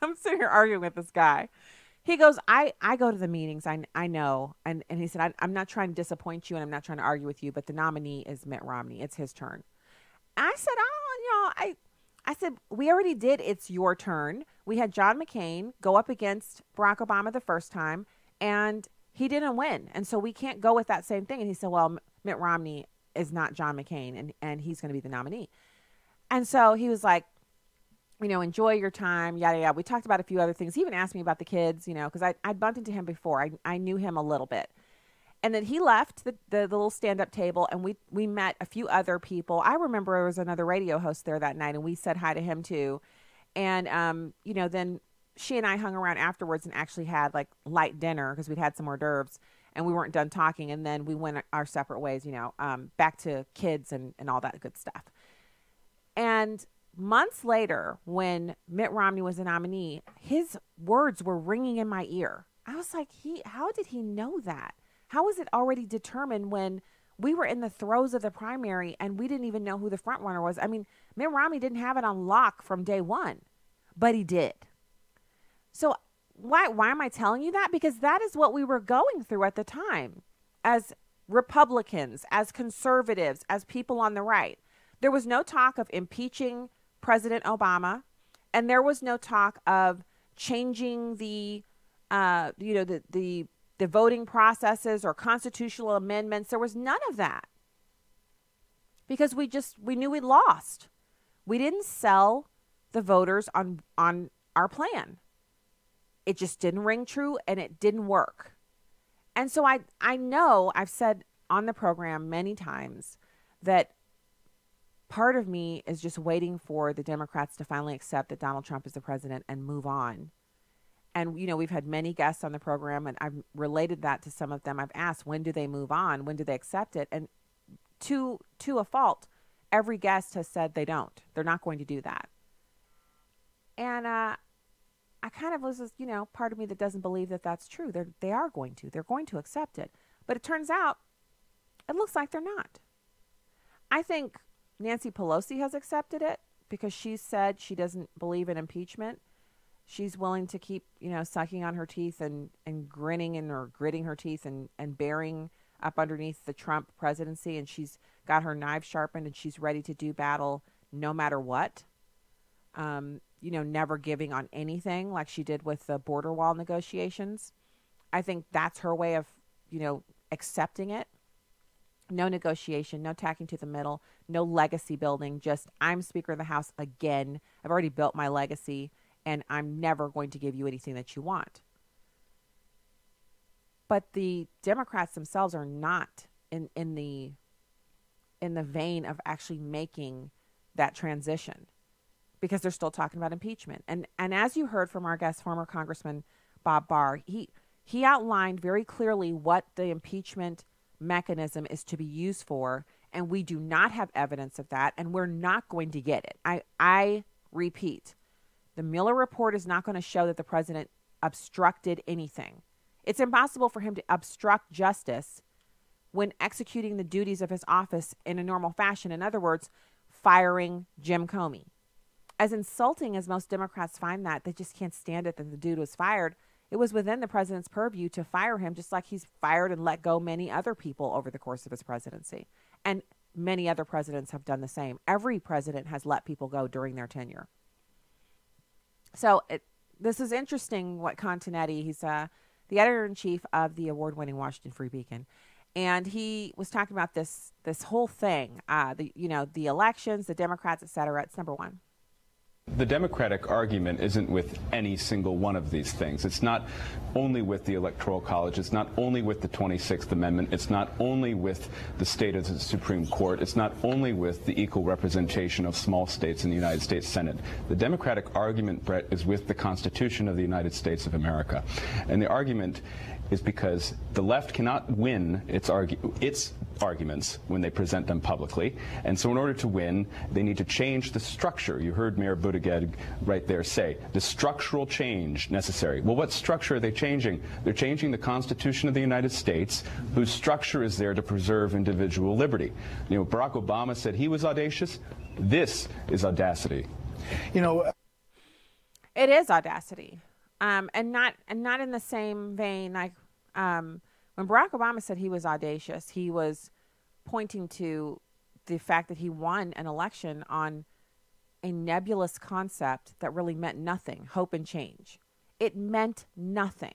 I'm sitting here arguing with this guy. He goes, I go to the meetings. I know. And he said, I'm not trying to disappoint you and I'm not trying to argue with you, but the nominee is Mitt Romney. It's his turn. I said, I said, we already did It's Your Turn. We had John McCain go up against Barack Obama the first time, and he didn't win. And so we can't go with that same thing. And he said, well, Mitt Romney is not John McCain, and he's going to be the nominee. And so he was like, enjoy your time, yada, yada. We talked about a few other things. He even asked me about the kids, because I'd bumped into him before. I knew him a little bit. And then he left the little stand-up table, and we met a few other people. I remember there was another radio host there that night, and we said hi to him too. And, then she and I hung around afterwards and actually had like light dinner because we'd had some hors d'oeuvres, and we weren't done talking. And then we went our separate ways, back to kids and all that good stuff. And months later, when Mitt Romney was the nominee, his words were ringing in my ear. I was like, how did he know that? How was it already determined when we were in the throes of the primary and we didn't even know who the front runner was? I mean, Mitt Romney didn't have it on lock from day one, but he did. So why am I telling you that? Because that is what we were going through at the time as Republicans, as conservatives, as people on the right. There was no talk of impeaching President Obama, and there was no talk of changing the voting processes or constitutional amendments. There was none of that because we knew we lost. We didn't sell the voters on our plan. It just didn't ring true and it didn't work. And so I know I've said on the program many times that part of me is just waiting for the Democrats to finally accept that Donald Trump is the president and move on. And, we've had many guests on the program, and I've related that to some of them. I've asked, when do they move on? When do they accept it? And to a fault, every guest has said they don't. They're not going to do that. And I kind of was, part of me that doesn't believe that that's true. They are going to. They're going to accept it. But it turns out it looks like they're not. I think Nancy Pelosi has accepted it because she said she doesn't believe in impeachment. She's willing to keep, sucking on her teeth and grinning or gritting her teeth and bearing up underneath the Trump presidency. And she's got her knife sharpened and she's ready to do battle no matter what. Never giving on anything like she did with the border wall negotiations. I think that's her way of, accepting it. No negotiation, no tacking to the middle, no legacy building. Just, I'm Speaker of the House again. I've already built my legacy. And I'm never going to give you anything that you want. But the Democrats themselves are not in the vein of actually making that transition because they're still talking about impeachment. And as you heard from our guest, former Congressman Bob Barr, he outlined very clearly what the impeachment mechanism is to be used for, and we do not have evidence of that, and we're not going to get it. I repeat. The Mueller report is not going to show that the president obstructed anything. It's impossible for him to obstruct justice when executing the duties of his office in a normal fashion. In other words, firing Jim Comey. As insulting as most Democrats find that, they just can't stand it that the dude was fired. It was within the president's purview to fire him, just like he's fired and let go many other people over the course of his presidency. And many other presidents have done the same. Every president has let people go during their tenure. So this is interesting what Continetti, he's the editor-in-chief of the award-winning Washington Free Beacon, and he was talking about this whole thing, the elections, the Democrats, et cetera. It's number one. The Democratic argument isn't with any single one of these things. It's not only with the Electoral College. It's not only with the 26th Amendment. It's not only with the state of the Supreme Court. It's not only with the equal representation of small states in the United States Senate. The Democratic argument, Brett, is with the Constitution of the United States of America. And the argument is because the left cannot win its arguments when they present them publicly. And so in order to win, they need to change the structure. You heard Mayor Buttigieg right there say, the structural change necessary. Well, what structure are they changing? They're changing the Constitution of the United States, whose structure is there to preserve individual liberty. Barack Obama said he was audacious. This is audacity. It is audacity. And not in the same vein, like when Barack Obama said he was audacious, he was pointing to the fact that he won an election on a nebulous concept that really meant nothing, hope and change. It meant nothing.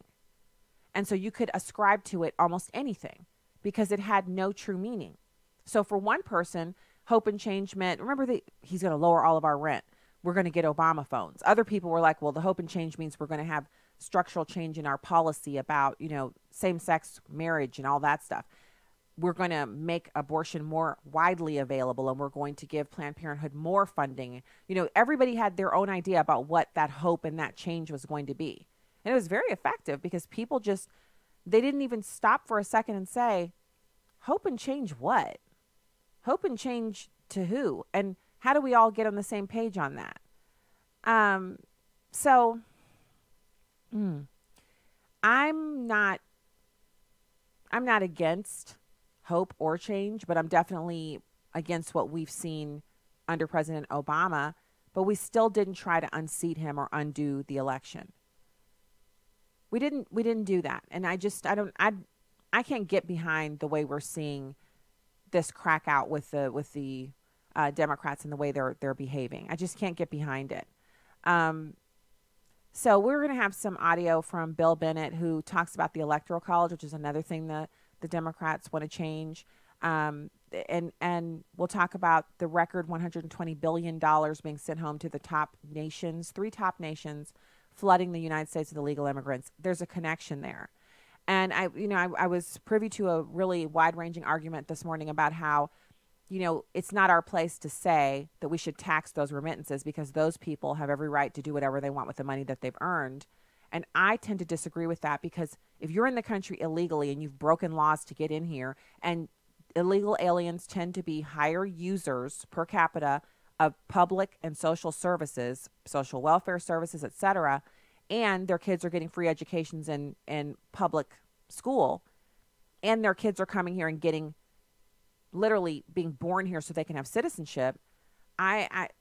And so you could ascribe to it almost anything because it had no true meaning. So for one person, hope and change meant, remember, he's going to lower all of our rent. We're going to get Obama phones. Other people were like, well, the hope and change means we're going to have structural change in our policy about, same-sex marriage and all that stuff. We're going to make abortion more widely available, and we're going to give Planned Parenthood more funding. Everybody had their own idea about what that hope and that change was going to be. And it was very effective because people they didn't even stop for a second and say, hope and change what? Hope and change to who? And how do we all get on the same page on that? I'm not against hope or change, but I'm definitely against what we've seen under President Obama, but we still didn't try to unseat him or undo the election. We didn't do that. And I can't get behind the way we're seeing this crack out with the Democrats and the way they're behaving. I just can't get behind it. So we're going to have some audio from Bill Bennett, who talks about the Electoral College, which is another thing that the Democrats want to change. And we'll talk about the record $120 billion being sent home to the top nations, 3 top nations, flooding the United States with illegal immigrants. There's a connection there. And I was privy to a really wide-ranging argument this morning about how, it's not our place to say that we should tax those remittances because those people have every right to do whatever they want with the money that they've earned. And I tend to disagree with that because if you're in the country illegally and you've broken laws to get in here, and illegal aliens tend to be higher users per capita of public and social services, social welfare services, etc., and their kids are getting free educations in public school, and their kids are coming here and getting literally being born here so they can have citizenship.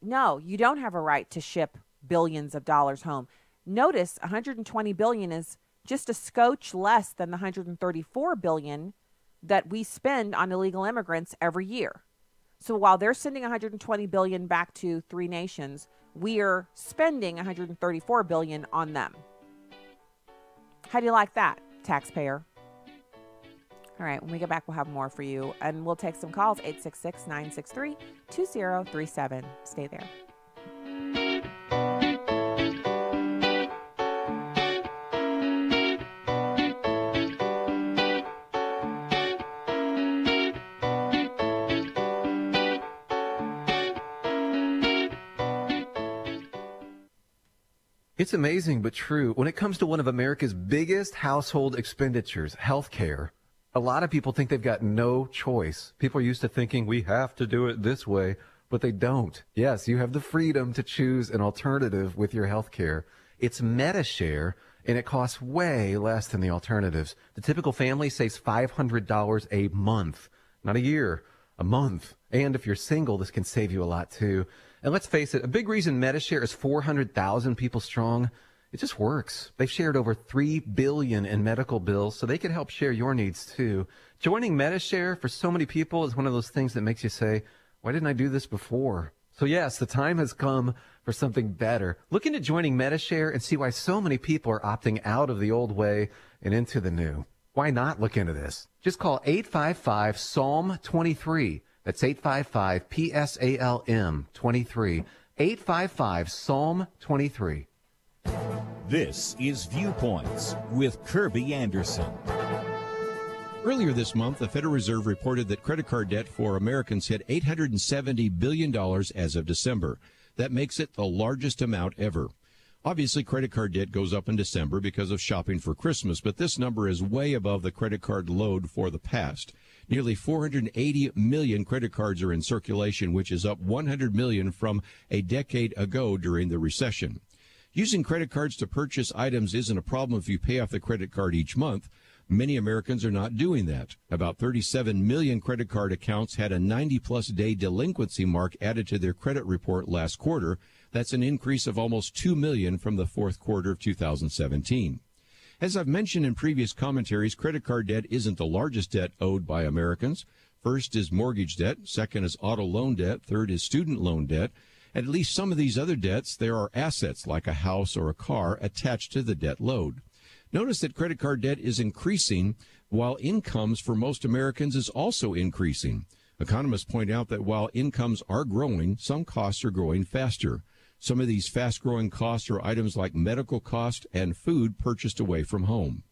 No, you don't have a right to ship billions of dollars home. Notice 120 billion is just a scotch less than the 134 billion that we spend on illegal immigrants every year. So while they're sending 120 billion back to 3 nations, we are spending 134 billion on them. How do you like that, taxpayer? All right, when we get back, we'll have more for you, and we'll take some calls, 866-963-2037. Stay there. It's amazing but true. When it comes to one of America's biggest household expenditures, healthcare, a lot of people think they've got no choice. People are used to thinking we have to do it this way, but they don't. Yes, you have the freedom to choose an alternative with your healthcare. It's MediShare, and it costs way less than the alternatives. The typical family saves $500 a month, not a year, a month. And if you're single, this can save you a lot too. And let's face it, a big reason MediShare is 400,000 people strong, it just works. They've shared over $3 billion in medical bills, so they can help share your needs too. Joining MediShare for so many people is one of those things that makes you say, why didn't I do this before? So yes, the time has come for something better. Look into joining MediShare and see why so many people are opting out of the old way and into the new. Why not look into this? Just call 855-PSALM-23. That's 855-PSALM-23. 855-PSALM-23. This is Viewpoints with Kirby Anderson. Earlier this month, the Federal Reserve reported that credit card debt for Americans hit $870 billion as of December. That makes it the largest amount ever. Obviously, credit card debt goes up in December because of shopping for Christmas, but this number is way above the credit card load for the past. Nearly 480 million credit cards are in circulation, which is up 100 million from a decade ago during the recession. Using credit cards to purchase items isn't a problem if you pay off the credit card each month. Many Americans are not doing that. About 37 million credit card accounts had a 90-plus day delinquency mark added to their credit report last quarter. That's an increase of almost 2 million from the fourth quarter of 2017. As I've mentioned in previous commentaries, credit card debt isn't the largest debt owed by Americans. First is mortgage debt. Second is auto loan debt. Third is student loan debt. At least some of these other debts, there are assets like a house or a car attached to the debt load. Notice that credit card debt is increasing while incomes for most Americans is also increasing. Economists point out that while incomes are growing, some costs are growing faster. Some of these fast-growing costs are items like medical costs and food purchased away from home.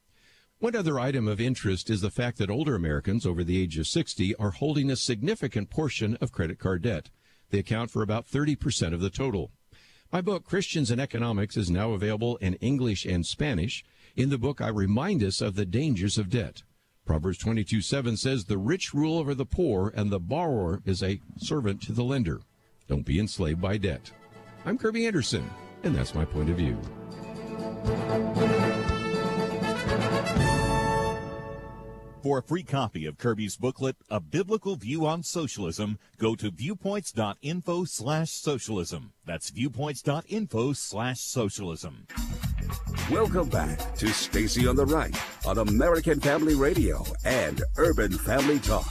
One other item of interest is the fact that older Americans over the age of 60 are holding a significant portion of credit card debt. They account for about 30% of the total. My book, Christians and Economics, is now available in English and Spanish. In the book, I remind us of the dangers of debt. Proverbs 22:7 says, "The rich rule over the poor, and the borrower is a servant to the lender." Don't be enslaved by debt. I'm Kirby Anderson, and that's my point of view. For a free copy of Kirby's booklet, A Biblical View on Socialism, go to viewpoints.info/socialism. That's viewpoints.info/socialism. Welcome back to Stacy on the Right on American Family Radio and Urban Family Talk.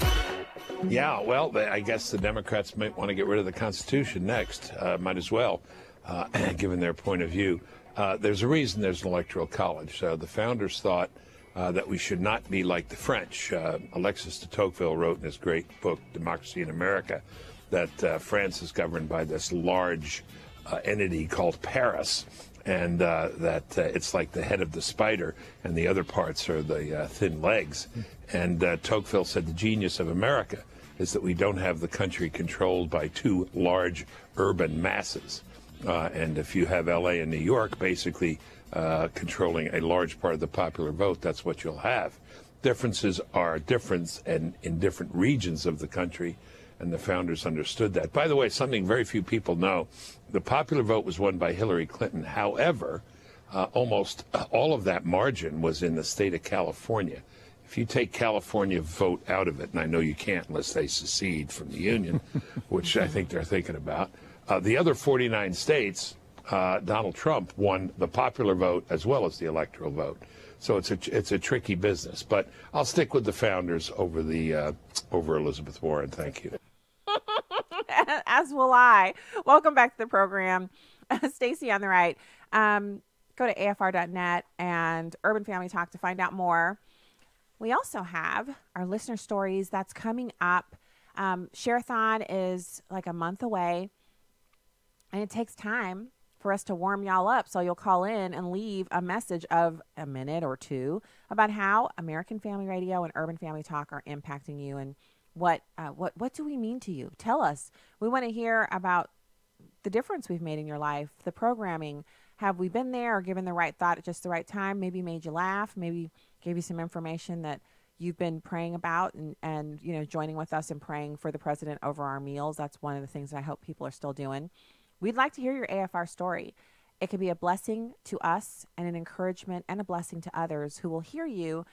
Yeah, well, I guess the Democrats might want to get rid of the Constitution next. Might as well, given their point of view. There's a reason there's an electoral college. The founders thought that we should not be like the French. Alexis de Tocqueville wrote in his great book, Democracy in America, that France is governed by this large entity called Paris, and that it's like the head of the spider, and the other parts are the thin legs. And Tocqueville said the genius of America is that we don't have the country controlled by two large urban masses. And if you have L.A. and New York basically controlling a large part of the popular vote, that's what you'll have. Differences are different and in different regions of the country, and the founders understood that. By the way, something very few people know, the popular vote was won by Hillary Clinton. However, almost all of that margin was in the state of California. If you take California vote out of it, and I know you can't unless they secede from the Union, which I think they're thinking about, the other 49 states, Donald Trump won the popular vote as well as the electoral vote. So it's a tricky business. But I'll stick with the founders over Elizabeth Warren. Thank you. As will I. Welcome back to the program. Stacy on the Right. Go to afr.net and Urban Family Talk to find out more. We also have our listener stories that's coming up. Share-a-thon is like a month away, and it takes time for us to warm y'all up. So you'll call in and leave a message of a minute or two about how American Family Radio and Urban Family Talk are impacting you, and what do we mean to you? Tell us. We want to hear about the difference we've made in your life, the programming. Have we been there or given the right thought at just the right time? Maybe made you laugh, maybe gave you some information that you've been praying about, and you know, joining with us and praying for the president over our meals. That's one of the things that I hope people are still doing. We'd like to hear your AFR story. It could be a blessing to us and an encouragement and a blessing to others who will hear you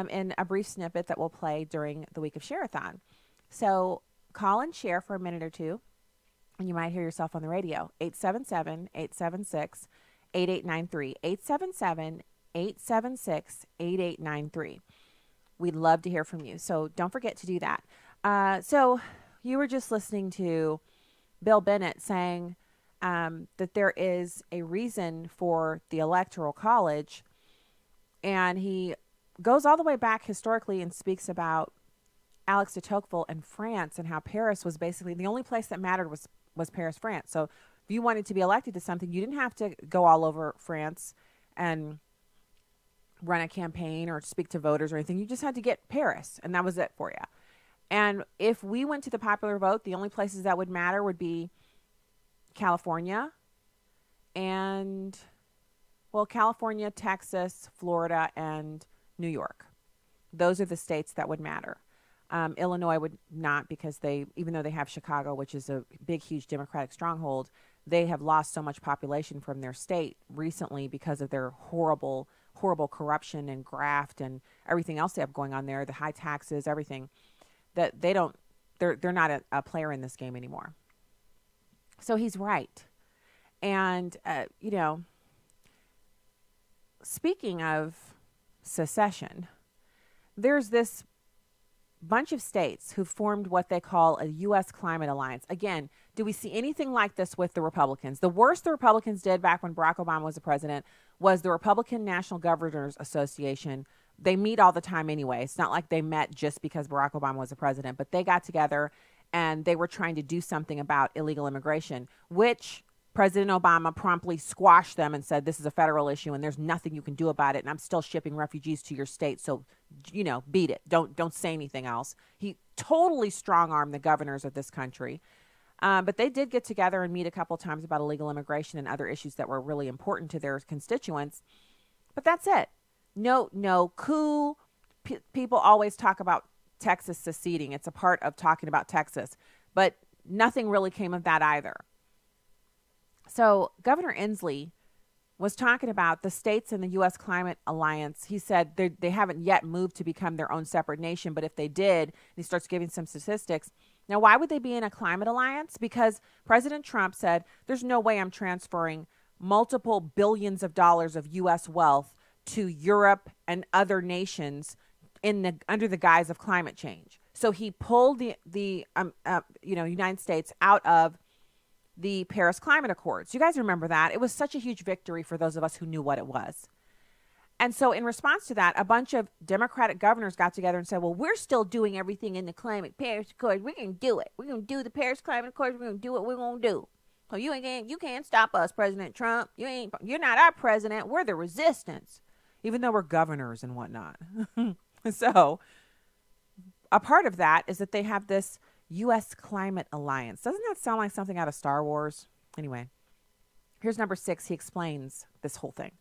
in a brief snippet that we'll play during the week of Share-a-thon. So call and share for a minute or two, and you might hear yourself on the radio. 877-876-8893. 877-876-8893. We'd love to hear from you. So don't forget to do that. So you were just listening to Bill Bennett saying that there is a reason for the Electoral College, and he goes all the way back historically and speaks about Alex de Tocqueville and France, and how Paris was basically the only place that mattered was Paris, France. So if you wanted to be elected to something, you didn't have to go all over France and run a campaign or speak to voters or anything. You just had to get Paris, and that was it for you. And if we went to the popular vote, the only places that would matter would be California and, well, California, Texas, Florida, and New York. Those are the states that would matter. Illinois would not, because they, even though they have Chicago, which is a big, huge Democratic stronghold, they have lost so much population from their state recently because of their horrible corruption and graft and everything else they have going on there, the high taxes, everything, that they're not a player in this game anymore. So he's right. And, you know, speaking of secession, there's this bunch of states who formed what they call a U.S. Climate Alliance. Again, do we see anything like this with the Republicans? The worst the Republicans did back when Barack Obama was the president was the Republican National Governors Association. They meet all the time anyway. It's not like they met just because Barack Obama was the president, but they got together and they were trying to do something about illegal immigration, which President Obama promptly squashed them and said, this is a federal issue and there's nothing you can do about it. And I'm still shipping refugees to your state. So, beat it. Don't say anything else. He totally strong-armed the governors of this country. But they did get together and meet a couple times about illegal immigration and other issues that were really important to their constituents. But that's it. No coup. People always talk about Texas seceding. It's a part of talking about Texas. But nothing really came of that either. So Governor Inslee was talking about the states in the U.S. Climate Alliance. He said they haven't yet moved to become their own separate nation, but if they did, and he starts giving some statistics. Now, why would they be in a climate alliance? Because President Trump said, there's no way I'm transferring multiple billions of dollars of U.S. wealth to Europe and other nations under the guise of climate change. So he pulled the United States out of the Paris Climate Accords. You guys remember that? It was such a huge victory for those of us who knew what it was. And so in response to that, a bunch of Democratic governors got together and said, well, we're still doing everything in the Climate Paris Accords. We're going to do it. We're going to do the Paris Climate Accords. We're going to do what we're going to do. So you can't stop us, President Trump. You're not our president. We're the resistance, even though we're governors and whatnot. So a part of that is that they have this U.S. Climate Alliance. Doesn't that sound like something out of Star Wars? Anyway, here's number 6. He explains this whole thing.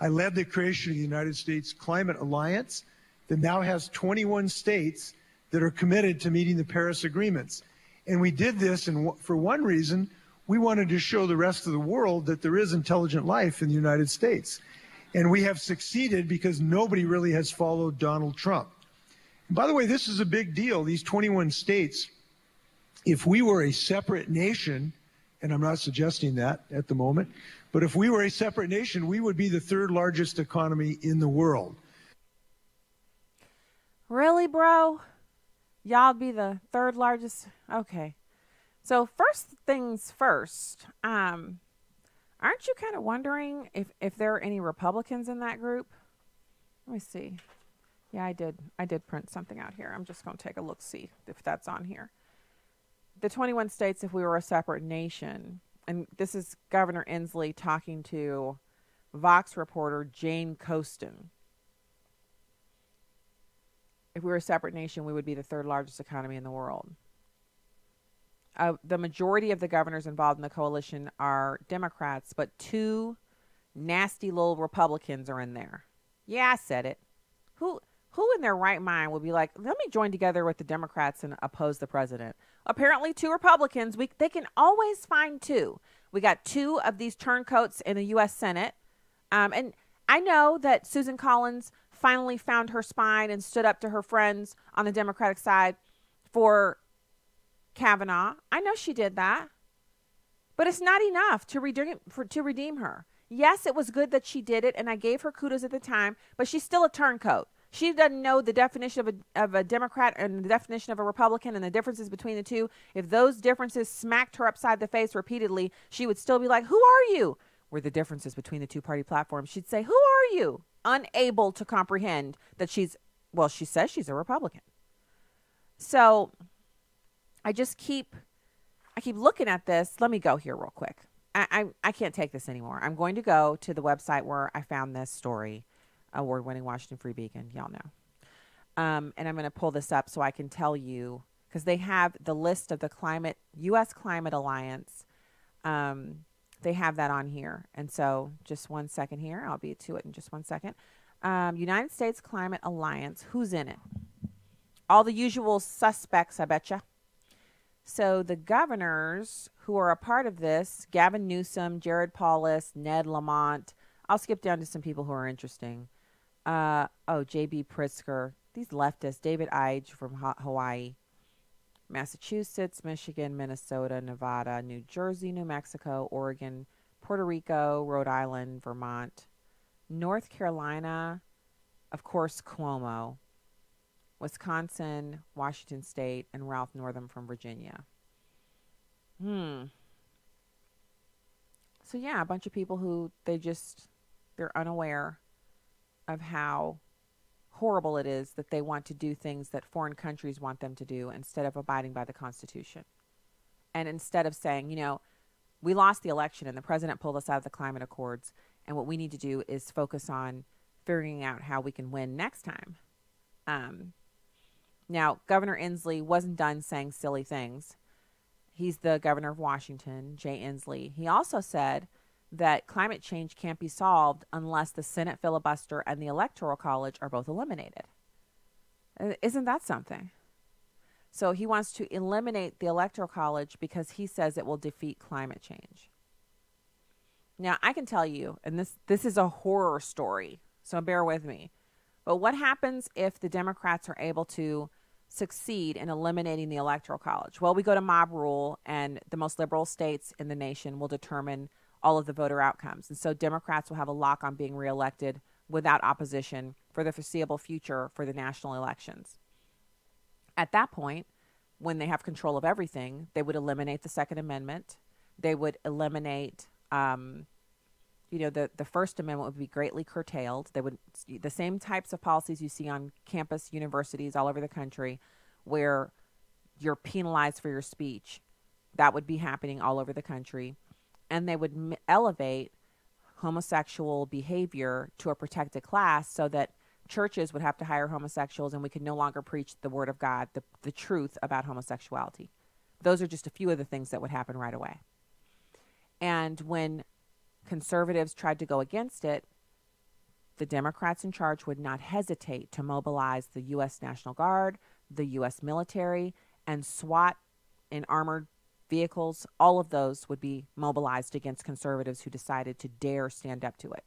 I led the creation of the United States Climate Alliance that now has 21 states that are committed to meeting the Paris agreements. And we did this for one reason. We wanted to show the rest of the world that there is intelligent life in the United States. And we have succeeded because nobody really has followed Donald Trump. And by the way, this is a big deal. These 21 states, if we were a separate nation, and I'm not suggesting that at the moment, but if we were a separate nation, we would be the 3rd largest economy in the world. Really, bro? Y'all be the 3rd largest? Okay. So first things first, aren't you kind of wondering if there are any Republicans in that group? Let me see. Yeah, I did print something out here. I'm just going to take a look, see if that's on here. The 21 states, if we were a separate nation, and this is Governor Inslee talking to Vox reporter Jane Coaston. If we were a separate nation, we would be the 3rd largest economy in the world. The majority of the governors involved in the coalition are Democrats, but 2 nasty little Republicans are in there. Yeah, I said it. Who in their right mind would be like, let me join together with the Democrats and oppose the president? Apparently 2 Republicans. They can always find 2. We got 2 of these turncoats in the U.S. Senate. And I know that Susan Collins finally found her spine and stood up to her friends on the Democratic side for Kavanaugh. I know she did that. But it's not enough to redeem her. Yes, it was good that she did it, and I gave her kudos at the time, but she's still a turncoat. She doesn't know the definition of a Democrat and the definition of a Republican and the differences between the two. If those differences smacked her upside the face repeatedly, she would still be like, who are you? Were the differences between the 2-party platforms. She'd say, who are you? Unable to comprehend that she says she's a Republican. So I keep looking at this. Let me go here real quick. I can't take this anymore. I'm going to go to the website where I found this story. Award-winning Washington Free Beacon, y'all know. And I'm going to pull this up so I can tell you, because they have the list of the U.S. Climate Alliance. They have that on here. And so just one second here. I'll be to it in just one second. United States Climate Alliance. Who's in it? All the usual suspects, I betcha. So the governors who are a part of this, Gavin Newsom, Jared Polis, Ned Lamont. I'll skip down to some people who are interesting. J.B. Pritzker, these leftists, David Ige from Hawaii, Massachusetts, Michigan, Minnesota, Nevada, New Jersey, New Mexico, Oregon, Puerto Rico, Rhode Island, Vermont, North Carolina, of course, Cuomo, Wisconsin, Washington State, and Ralph Northam from Virginia. So yeah, a bunch of people who they're unaware of how horrible it is that they want to do things that foreign countries want them to do instead of abiding by the Constitution. And instead of saying, we lost the election and the president pulled us out of the climate accords. And what we need to do is focus on figuring out how we can win next time. Now, Governor Inslee wasn't done saying silly things. He's the governor of Washington, Jay Inslee. He also said that climate change can't be solved unless the Senate filibuster and the Electoral College are both eliminated. Isn't that something? So he wants to eliminate the Electoral College because he says it will defeat climate change. Now, I can tell you, and this is a horror story, so bear with me. But what happens if the Democrats are able to succeed in eliminating the Electoral College? Well, we go to mob rule, and the most liberal states in the nation will determine all of the voter outcomes. And so Democrats will have a lock on being reelected without opposition for the foreseeable future for the national elections. At that point, when they have control of everything, they would eliminate the Second Amendment. They would eliminate, the First Amendment would be greatly curtailed. They would, the same types of policies you see on campus universities all over the country where you're penalized for your speech, that would be happening all over the country. And they would elevate homosexual behavior to a protected class so that churches would have to hire homosexuals and we could no longer preach the word of God, the truth about homosexuality. Those are just a few of the things that would happen right away. And when conservatives tried to go against it, the Democrats in charge would not hesitate to mobilize the U.S. National Guard, the U.S. military, and SWAT in armored vehicles. All of those would be mobilized against conservatives who decided to dare stand up to it.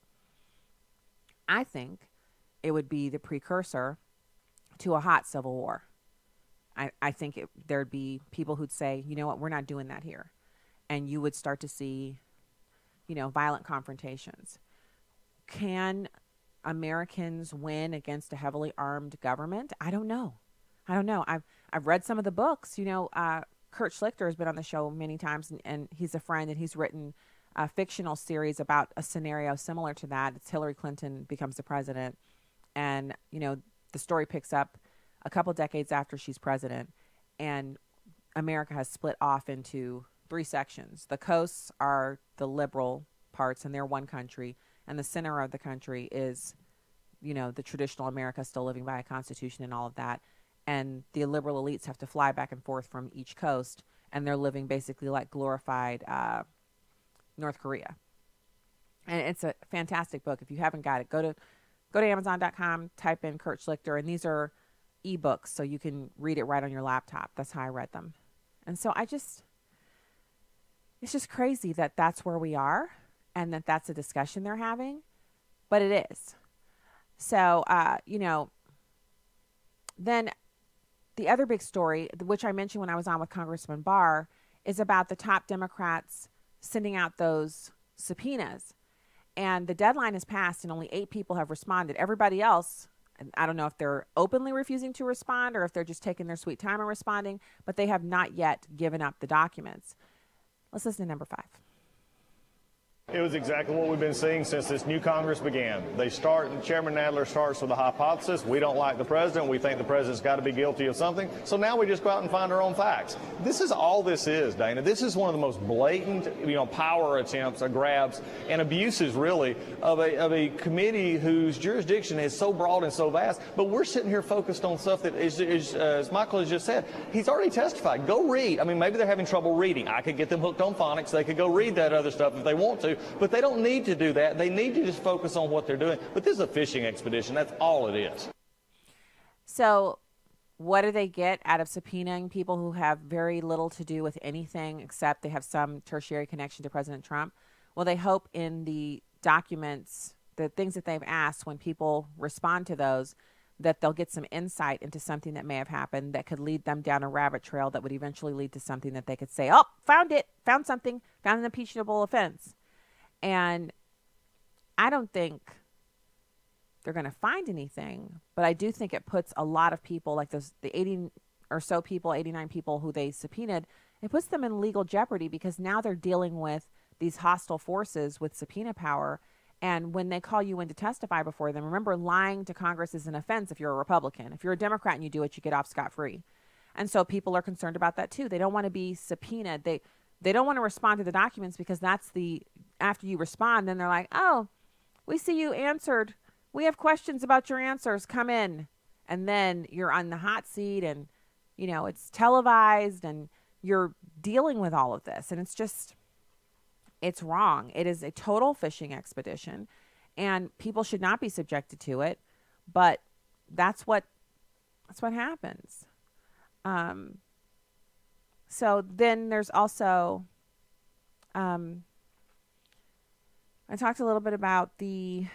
I think it would be the precursor to a hot civil war. I think there'd be people who'd say, you know what, we're not doing that here. And you would start to see, violent confrontations. Can Americans win against a heavily armed government? I don't know. I've read some of the books. Kurt Schlichter has been on the show many times, and he's a friend, and he's written a fictional series about a scenario similar to that. It's Hillary Clinton becomes the president, and, the story picks up a couple decades after she's president, and America has split off into 3 sections. The coasts are the liberal parts, and they're one country, and the center of the country is, the traditional America still living by a constitution and all of that. And the liberal elites have to fly back and forth from each coast, and they're living basically like glorified North Korea. And it's a fantastic book. If you haven't got it, go to Amazon.com, type in Kurt Schlichter, and these are ebooks, so you can read it right on your laptop. That's how I read them. And so it's just crazy that that's where we are, and that that's a discussion they're having, but it is. So, then the other big story, which I mentioned when I was on with Congressman Barr, is about the top Democrats sending out those subpoenas. And the deadline has passed and only 8 people have responded. Everybody else, I don't know if they're openly refusing to respond or if they're just taking their sweet time and responding, but they have not yet given up the documents. Let's listen to number 5. It was exactly what we've been seeing since this new Congress began. Chairman Nadler starts with a hypothesis. We don't like the president. We think the president's got to be guilty of something. So now we just go out and find our own facts. This is all this is, Dana. This is one of the most blatant, power attempts, grabs, and abuses, really, of a committee whose jurisdiction is so broad and so vast. But we're sitting here focused on stuff that is as Michael has just said, he's already testified. Go read. Maybe they're having trouble reading. I could get them hooked on phonics. They could go read that other stuff if they want to. But they don't need to do that. They need to just focus on what they're doing. But this is a fishing expedition. That's all it is. So what do they get out of subpoenaing people who have very little to do with anything except they have some tertiary connection to President Trump? Well, they hope in the documents, the things that they've asked, when people respond to those, that they'll get some insight into something that may have happened that could lead them down a rabbit trail that would eventually lead to something that they could say, oh, found something, found an impeachable offense. And I don't think they're going to find anything, but I do think it puts a lot of people, like the 80 or so people, 89 people who they subpoenaed, it puts them in legal jeopardy because now they're dealing with these hostile forces with subpoena power. And when they call you in to testify before them, remember, lying to Congress is an offense if you're a Republican. If you're a Democrat and you do it, you get off scot-free. And so people are concerned about that too. They don't want to be subpoenaed. they don't want to respond to the documents because after you respond, then they're like, oh, we see you answered. We have questions about your answers. Come in. And then you're on the hot seat and, it's televised and you're dealing with all of this. And it's wrong. It is a total fishing expedition and people should not be subjected to it. But that's what happens. So then there's also, I talked a little bit about the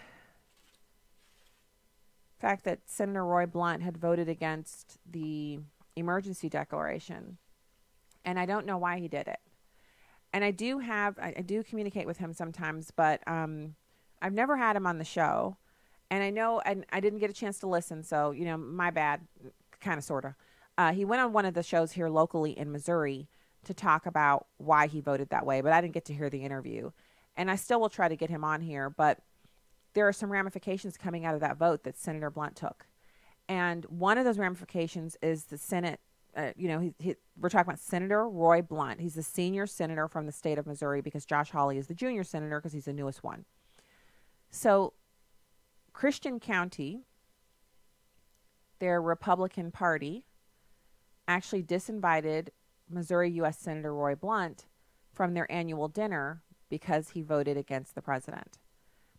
fact that Senator Roy Blunt had voted against the emergency declaration. And I don't know why he did it. And I do communicate with him sometimes, but I've never had him on the show. And I know, and I didn't get a chance to listen, so, my bad, kind of, sort of. He went on one of the shows here locally in Missouri to talk about why he voted that way, but I didn't get to hear the interview. And I still will try to get him on here, but there are some ramifications coming out of that vote that Senator Blunt took. And one of those ramifications is the Senate, we're talking about Senator Roy Blunt. He's the senior senator from the state of Missouri because Josh Hawley is the junior senator because he's the newest one. So Christian County, their Republican Party, actually disinvited Missouri U.S. Senator Roy Blunt from their annual dinner because he voted against the president.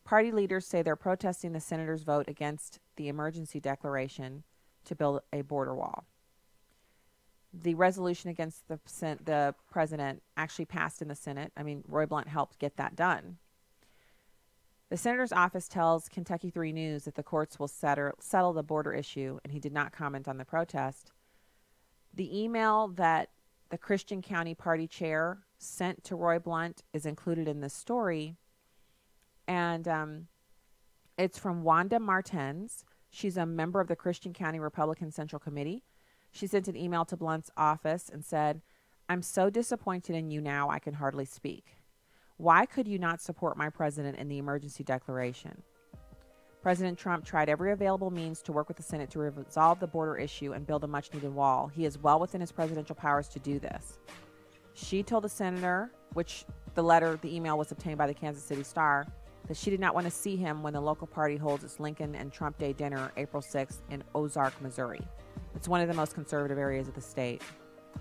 Party leaders say they're protesting the senator's vote against the emergency declaration to build a border wall. The resolution against the president actually passed in the Senate. I mean, Roy Blunt helped get that done. The senator's office tells Kentucky 3 News that the courts will settle the border issue, and he did not comment on the protest. The email that the Christian County Party chair sent to Roy Blunt is included in this story. And it's from Wanda Martens. She's a member of the Christian County Republican Central Committee. She sent an email to Blunt's office and said, "I'm so disappointed in you now I can hardly speak. Why could you not support my president in the emergency declaration? President Trump tried every available means to work with the Senate to resolve the border issue and build a much-needed wall. He is well within his presidential powers to do this." She told the senator, which the email was obtained by the Kansas City Star, that she did not want to see him when the local party holds its Lincoln and Trump Day dinner April 6th in Ozark, Missouri. It's one of the most conservative areas of the state.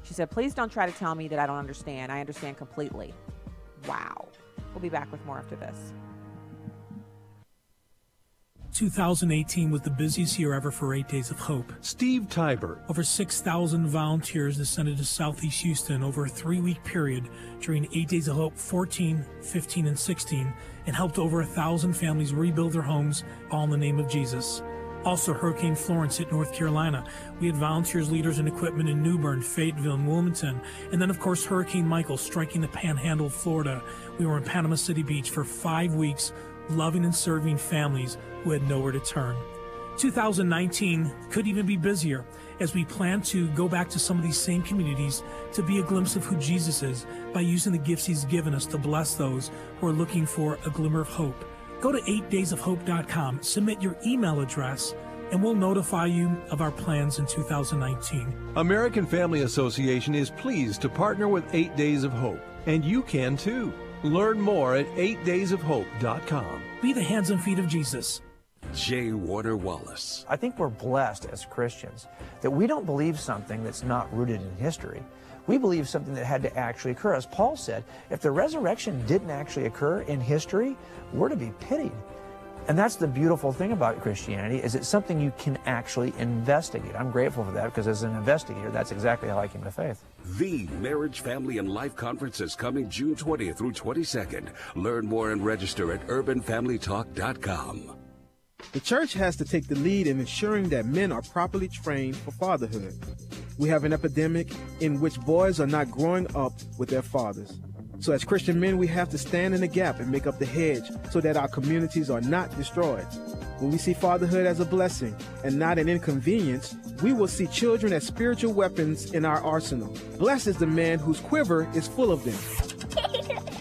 She said, "Please don't try to tell me that I don't understand. I understand completely." Wow. We'll be back with more after this. 2018 was the busiest year ever for 8 Days of Hope. Steve Tybert. Over 6,000 volunteers descended to Southeast Houston over a 3-week period during 8 Days of Hope 14, 15, and 16, and helped over 1,000 families rebuild their homes, all in the name of Jesus. Also, Hurricane Florence hit North Carolina. We had volunteers, leaders, and equipment in New Bern, Fayetteville, and Wilmington. And then, of course, Hurricane Michael striking the Panhandle of Florida. We were in Panama City Beach for 5 weeks, loving and serving families who had nowhere to turn. 2019 could even be busier as we plan to go back to some of these same communities to be a glimpse of who Jesus is by using the gifts he's given us to bless those who are looking for a glimmer of hope. Go to 8daysofhope.com, submit your email address, and we'll notify you of our plans in 2019. American Family Association is pleased to partner with 8 Days of Hope, and you can too. Learn more at 8daysofhope.com. Be the hands and feet of Jesus. J. Warner Wallace. I think we're blessed as Christians that we don't believe something that's not rooted in history. We believe something that had to actually occur. As Paul said, if the resurrection didn't actually occur in history, we're to be pitied. And that's the beautiful thing about Christianity, is it's something you can actually investigate. I'm grateful for that, because as an investigator, that's exactly how I came to faith. The Marriage, Family, and Life Conference is coming June 20th through 22nd. Learn more and register at urbanfamilytalk.com. The church has to take the lead in ensuring that men are properly trained for fatherhood. We have an epidemic in which boys are not growing up with their fathers. So as Christian men, we have to stand in the gap and make up the hedge so that our communities are not destroyed. When we see fatherhood as a blessing and not an inconvenience, we will see children as spiritual weapons in our arsenal. Blessed is the man whose quiver is full of them.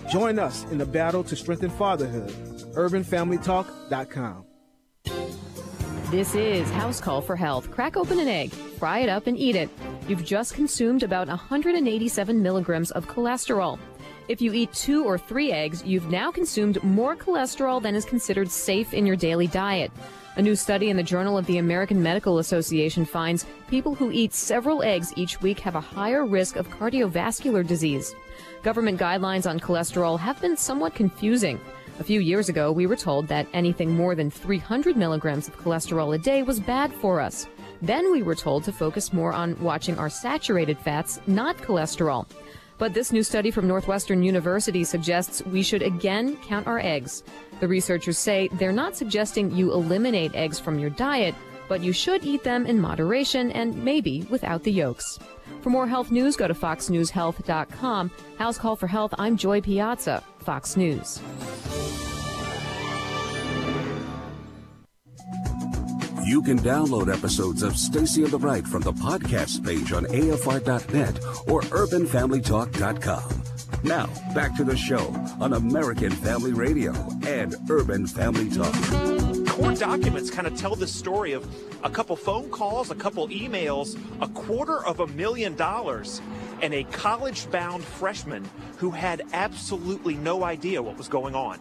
Join us in the battle to strengthen fatherhood. urbanfamilytalk.com. This is House Call for Health. Crack open an egg, fry it up, and eat it. You've just consumed about 187 milligrams of cholesterol. If you eat 2 or 3 eggs, you've now consumed more cholesterol than is considered safe in your daily diet. A new study in the Journal of the American Medical Association finds people who eat several eggs each week have a higher risk of cardiovascular disease. Government guidelines on cholesterol have been somewhat confusing. A few years ago, we were told that anything more than 300 milligrams of cholesterol a day was bad for us. Then we were told to focus more on watching our saturated fats, not cholesterol. But this new study from Northwestern University suggests we should again count our eggs. The researchers say they're not suggesting you eliminate eggs from your diet, but you should eat them in moderation and maybe without the yolks. For more health news, go to foxnewshealth.com. House Call for Health, I'm Joy Piazza, Fox News. You can download episodes of Stacy on the Right from the podcast page on AFR.net or UrbanFamilyTalk.com. Now, back to the show on American Family Radio and Urban Family Talk. Court documents kind of tell the story of a couple phone calls, a couple emails, $250,000, and a college-bound freshman who had absolutely no idea what was going on.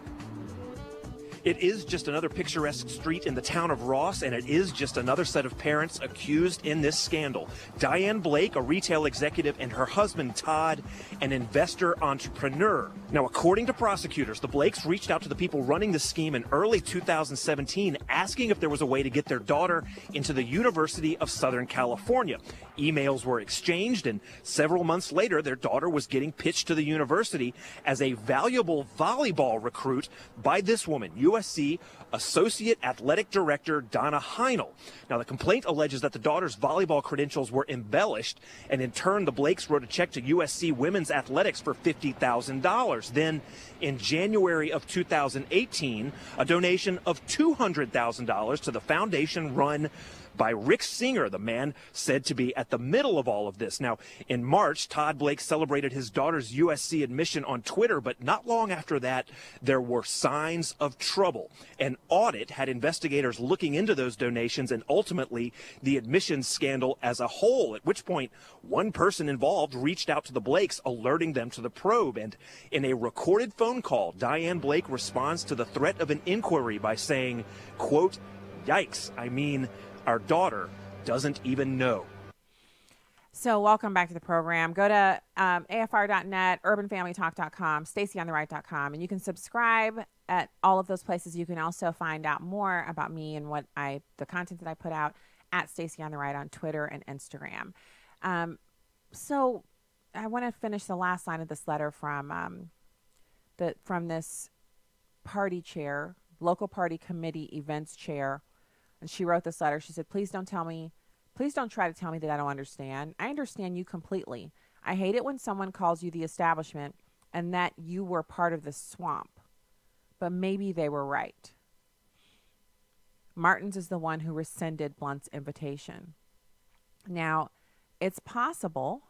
It is just another picturesque street in the town of Ross, and it is just another set of parents accused in this scandal. Diane Blake, a retail executive, and her husband, Todd, an investor entrepreneur. Now, according to prosecutors, the Blakes reached out to the people running the scheme in early 2017, asking if there was a way to get their daughter into the University of Southern California. Emails were exchanged, and several months later, their daughter was getting pitched to the university as a valuable volleyball recruit by this woman, USC Associate Athletic Director Donna Heinel. Now, the complaint alleges that the daughter's volleyball credentials were embellished, and in turn, the Blakes wrote a check to USC Women's Athletics for $50,000. Then, in January of 2018, a donation of $200,000 to the foundation run by Rick Singer, the man said to be at the middle of all of this. Now, in March, Todd Blake celebrated his daughter's USC admission on Twitter, but not long after that, there were signs of trouble. An audit had investigators looking into those donations and ultimately the admissions scandal as a whole, at which point one person involved reached out to the Blakes, alerting them to the probe. And in a recorded phone call, Diane Blake responds to the threat of an inquiry by saying, quote, "Yikes, I mean, our daughter doesn't even know." So welcome back to the program. Go to AFR.net, UrbanFamilyTalk.com, StacyOnTheRight.com, and you can subscribe at all of those places. You can also find out more about me and the content that I put out at Stacy on the Right on Twitter and Instagram. So I want to finish the last line of this letter from this party chair, local party committee events chair. And she wrote this letter. She said, please don't try to tell me that I don't understand. I understand you completely. I hate it when someone calls you the establishment and that you were part of the swamp. But maybe they were right. Martin's is the one who rescinded Blunt's invitation. Now, it's possible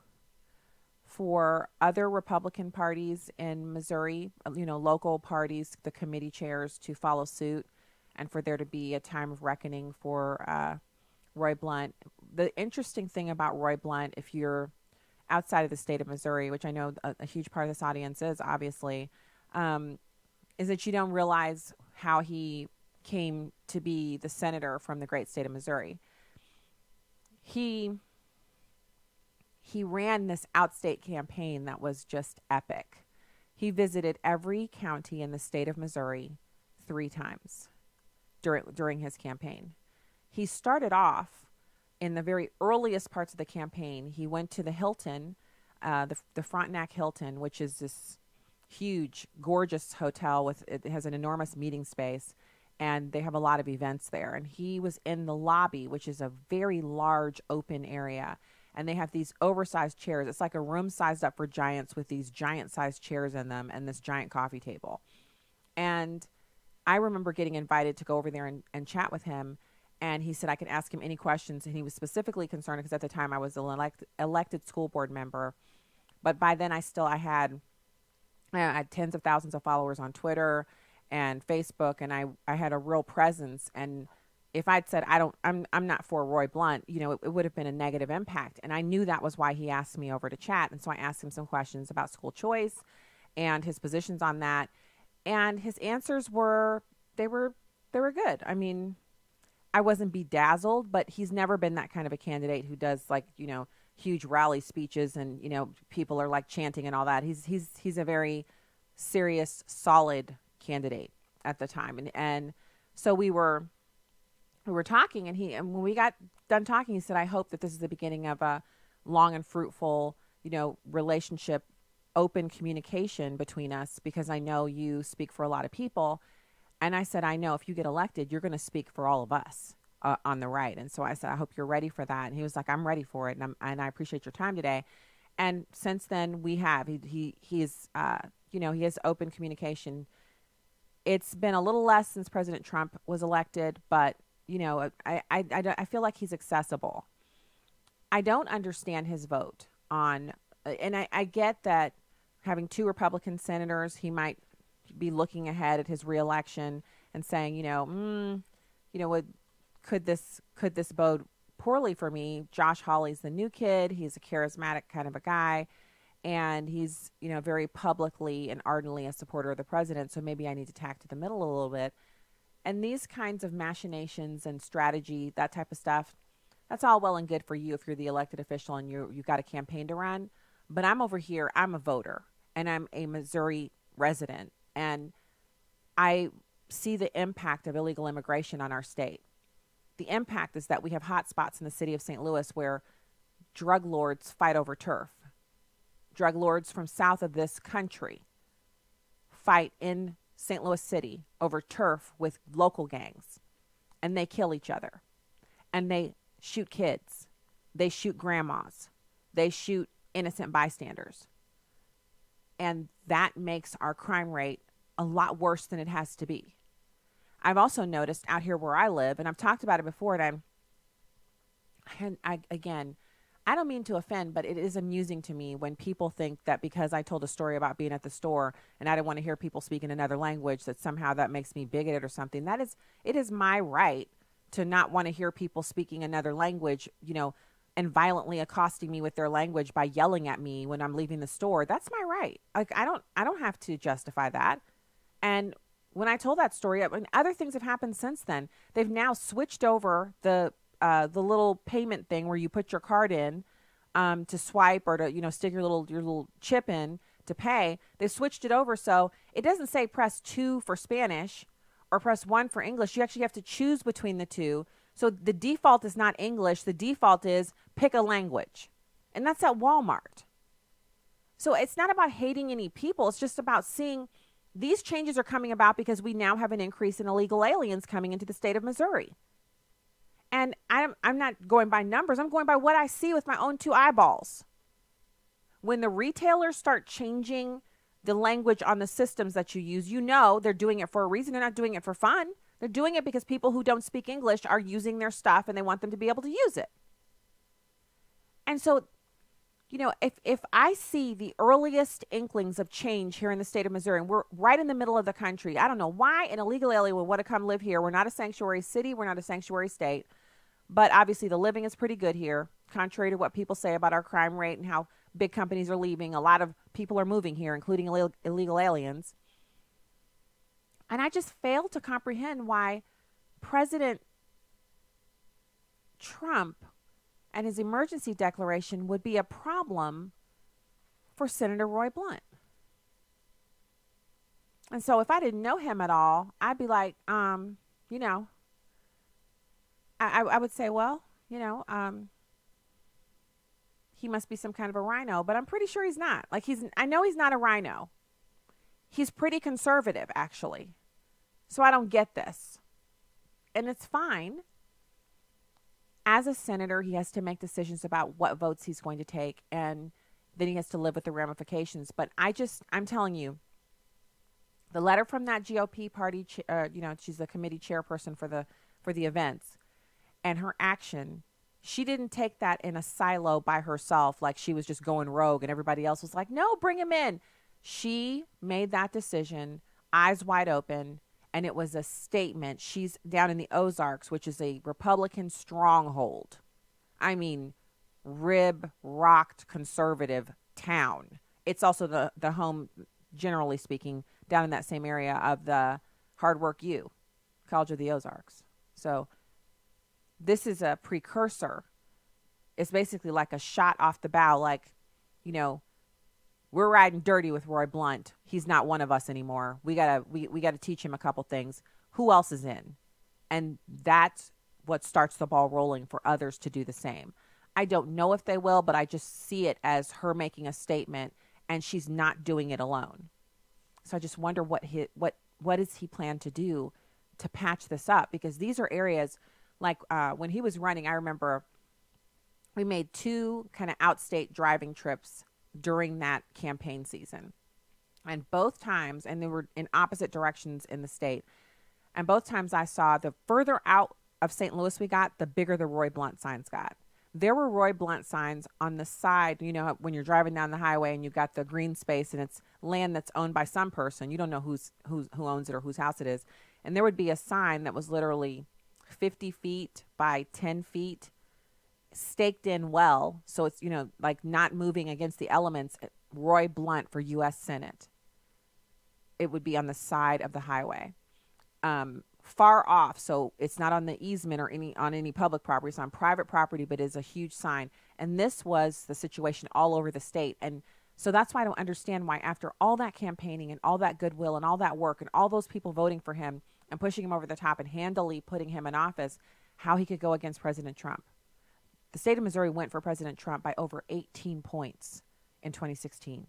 for other Republican parties in Missouri, local parties, the committee chairs, to follow suit, and for there to be a time of reckoning for Roy Blunt. The interesting thing about Roy Blunt, if you're outside of the state of Missouri, which I know a huge part of this audience is, obviously, is that you don't realize how he came to be the senator from the great state of Missouri. He ran this outstate campaign that was just epic. He visited every county in the state of Missouri 3 times during his campaign. He started off in the very earliest parts of the campaign. He went to the Hilton, the Frontenac Hilton, which is this huge, gorgeous hotel it has an enormous meeting space, and they have a lot of events there. And he was in the lobby, which is a very large open area, and they have these oversized chairs. It's like a room sized up for giants with these giant-sized chairs in them and this giant coffee table. And I remember getting invited to go over there and chat with him, and he said I could ask him any questions, and he was specifically concerned because at the time I was an elected school board member, but by then I had tens of thousands of followers on Twitter and Facebook, and I had a real presence. And if I'd said I'm not for Roy Blunt, it would have been a negative impact. And I knew that was why he asked me over to chat, and so I asked him some questions about school choice and his positions on that. And his answers were good. I mean, I wasn't bedazzled, but he's never been that kind of a candidate who does, like, you know, huge rally speeches and, you know, people are like chanting and all that. He's a very serious, solid candidate at the time. And so we were talking, and when we got done talking, he said, I hope that this is the beginning of a long and fruitful, you know, relationship, open communication between us, because I know you speak for a lot of people. And I said, I know if you get elected, you're going to speak for all of us on the right. And so I said, I hope you're ready for that. And he was like, I'm ready for it. And I appreciate your time today. And since then we have, he's, you know, he has open communication. It's been a little less since President Trump was elected, but, you know, I feel like he's accessible. I don't understand his vote on, and I get that having 2 Republican senators, he might be looking ahead at his reelection and saying, you know, could this bode poorly for me? Josh Hawley's the new kid. He's a charismatic kind of a guy, and he's, you know, very publicly and ardently a supporter of the president. So maybe I need to tack to the middle a little bit. And these kinds of machinations and strategy, that type of stuff, that's all well and good for you if you're the elected official and you've got a campaign to run. But I'm over here, I'm a voter, and I'm a Missouri resident, and I see the impact of illegal immigration on our state. The impact is that we have hot spots in the city of St. Louis where drug lords fight over turf. Drug lords from south of this country fight in St. Louis City over turf with local gangs, and they kill each other, and they shoot kids, they shoot grandmas, they shoot innocent bystanders. And that makes our crime rate a lot worse than it has to be. I've also noticed out here where I live, and I've talked about it before, and I don't mean to offend, but it is amusing to me when people think that because I told a story about being at the store and I didn't want to hear people speak in another language, that somehow that makes me bigoted or something. It is my right to not want to hear people speaking another language, you know, and violently accosting me with their language by yelling at me when I'm leaving the store. That's my right. Like, I don't have to justify that. And when I told that story, I mean, other things have happened since then. They've now switched over the little payment thing where you put your card in to swipe or to, you know, stick your little chip in to pay. They've switched it over so it doesn't say press 2 for Spanish or press 1 for English. You actually have to choose between the two. So the default is not English. The default is pick a language. And that's at Walmart. So it's not about hating any people. It's just about seeing these changes are coming about because we now have an increase in illegal aliens coming into the state of Missouri. And I'm not going by numbers. I'm going by what I see with my own 2 eyeballs. When the retailers start changing the language on the systems that you use, you know they're doing it for a reason. They're not doing it for fun. They're doing it because people who don't speak English are using their stuff and they want them to be able to use it. And so, you know, if I see the earliest inklings of change here in the state of Missouri, and we're right in the middle of the country, I don't know why an illegal alien would want to come live here. We're not a sanctuary city. We're not a sanctuary state. But obviously the living is pretty good here, contrary to what people say about our crime rate and how big companies are leaving. A lot of people are moving here, including illegal aliens. And I just fail to comprehend why President Trump and his emergency declaration would be a problem for Senator Roy Blunt. And so if I didn't know him at all, I'd be like, you know, I would say, well, you know, he must be some kind of a rhino, but I'm pretty sure he's not. Like I know he's not a rhino. He's pretty conservative, actually. So I don't get this. And it's fine. As a senator, he has to make decisions about what votes he's going to take, and then he has to live with the ramifications. But I'm telling you, the letter from that GOP party, you know, she's the committee chairperson for the events, and her action, she didn't take that in a silo by herself like she was just going rogue and everybody else was like, no, bring him in. She made that decision, eyes wide open, and it was a statement. She's down in the Ozarks, which is a Republican stronghold. I mean, rib-rocked conservative town. It's also the home generally speaking, down in that same area of the Hard Work U, College of the Ozarks. So this is a precursor. It's basically like a shot off the bow, like, you know, we're riding dirty with Roy Blunt. He's not one of us anymore. We gotta teach him a couple things. Who else is in? And that's what starts the ball rolling for others to do the same. I don't know if they will, but I just see it as her making a statement, and she's not doing it alone. So I just wonder what does he plan to do to patch this up? Because these are areas like when he was running, I remember we made 2 kind of outstate driving trips during that campaign season. And both times, and they were in opposite directions in the state, and both times I saw the further out of St. Louis we got, the bigger the Roy Blunt signs got. There were Roy Blunt signs on the side, you know, when you're driving down the highway and you've got the green space and it's land that's owned by some person. You don't know who owns it or whose house it is. And there would be a sign that was literally 50 feet by 10 feet, staked in well. So it's, you know, like not moving against the elements. Roy Blunt for U.S. Senate. It would be on the side of the highway. Far off, so it's not on the easement or on any public property. It's on private property, but is a huge sign. And this was the situation all over the state. And so that's why I don't understand why, after all that campaigning and all that goodwill and all that work and all those people voting for him and pushing him over the top and handily putting him in office, how he could go against President Trump. The state of Missouri went for President Trump by over 18 points in 2016.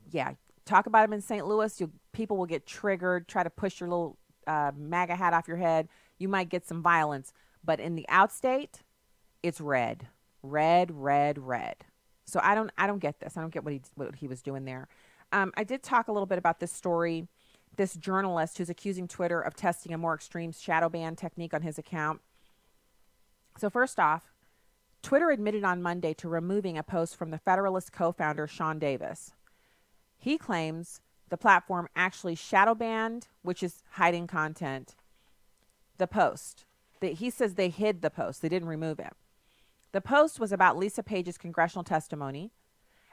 Yeah. Talk about him in St. Louis, people will get triggered, try to push your little MAGA hat off your head. You might get some violence. But in the outstate, it's red. Red, red, red. So I don't get this. I don't get what he was doing there. I did talk a little bit about this story, this journalist who's accusing Twitter of testing a more extreme shadow ban technique on his account. So first off, Twitter admitted on Monday to removing a post from the Federalist co-founder Sean Davis. He claims the platform actually shadow banned, which is hiding content, the post. He says they hid the post. They didn't remove it. The post was about Lisa Page's congressional testimony,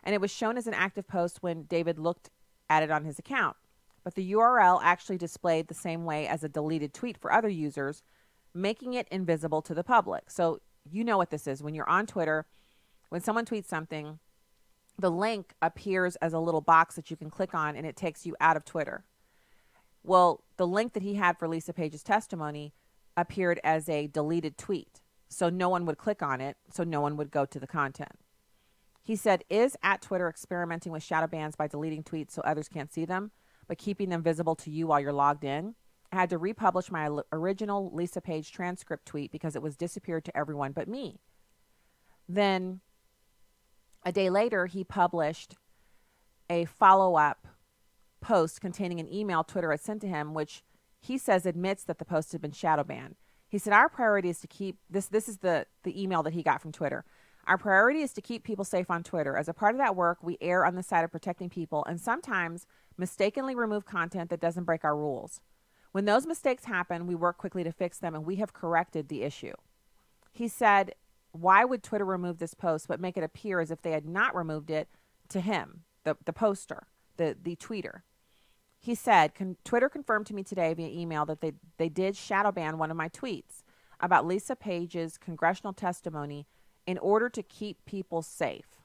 and it was shown as an active post when David looked at it on his account. But the URL actually displayed the same way as a deleted tweet for other users, making it invisible to the public. So you know what this is. When you're on Twitter, when someone tweets something, the link appears as a little box that you can click on, and it takes you out of Twitter. Well, the link that he had for Lisa Page's testimony appeared as a deleted tweet. So no one would click on it, so no one would go to the content. He said, is at Twitter experimenting with shadow bans by deleting tweets so others can't see them, but keeping them visible to you while you're logged in? I had to republish my original Lisa Page transcript tweet because it was disappeared to everyone but me. Then a day later, he published a follow-up post containing an email Twitter had sent to him, which he says admits that the post had been shadow banned. He said, our priority is to keep, this is the email that he got from Twitter. Our priority is to keep people safe on Twitter. As a part of that work, we err on the side of protecting people and sometimes mistakenly remove content that doesn't break our rules. When those mistakes happen, we work quickly to fix them, and we have corrected the issue. He said, why would Twitter remove this post but make it appear as if they had not removed it to him, the poster, the tweeter? He said, Twitter confirmed to me today via email that they did shadow ban one of my tweets about Lisa Page's congressional testimony in order to keep people safe.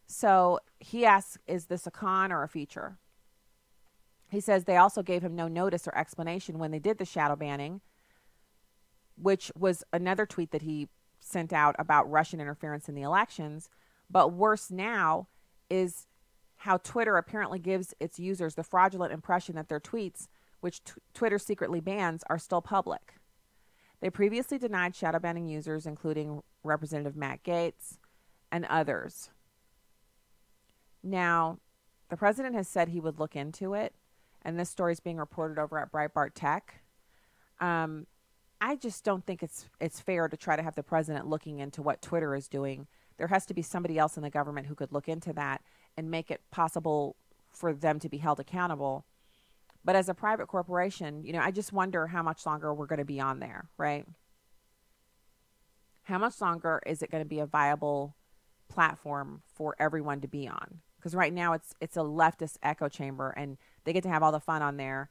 So he asks, is this a con or a feature? He says they also gave him no notice or explanation when they did the shadow banning, which was another tweet that he sent out about Russian interference in the elections. But worse now is how Twitter apparently gives its users the fraudulent impression that their tweets, which Twitter secretly bans, are still public. They previously denied shadow banning users, including Representative Matt Gaetz and others. Now, the president has said he would look into it, and this story is being reported over at Breitbart Tech. I just don't think it's fair to try to have the president looking into what Twitter is doing. There has to be somebody else in the government who could look into that and make it possible for them to be held accountable. But as a private corporation, you know, I just wonder how much longer we're going to be on there, right? How much longer is it going to be a viable platform for everyone to be on. Because right now it's a leftist echo chamber, and they get to have all the fun on there.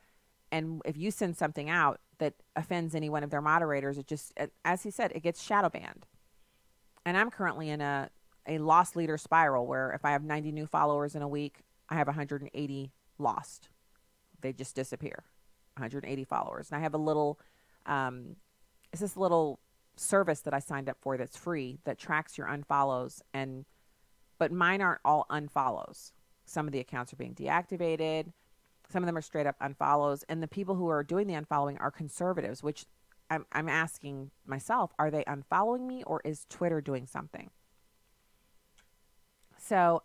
And if you send something out that offends any one of their moderators, it just, as he said, it gets shadow banned. And I'm currently in a lost leader spiral where if I have 90 new followers in a week, I have 180 lost. They just disappear. 180 followers. And I have a little, it's this little service that I signed up for that's free that tracks your unfollows, but mine aren't all unfollows. Some of the accounts are being deactivated. Some of them are straight up unfollows. And the people who are doing the unfollowing are conservatives, which I'm asking myself, are they unfollowing me, or is Twitter doing something? So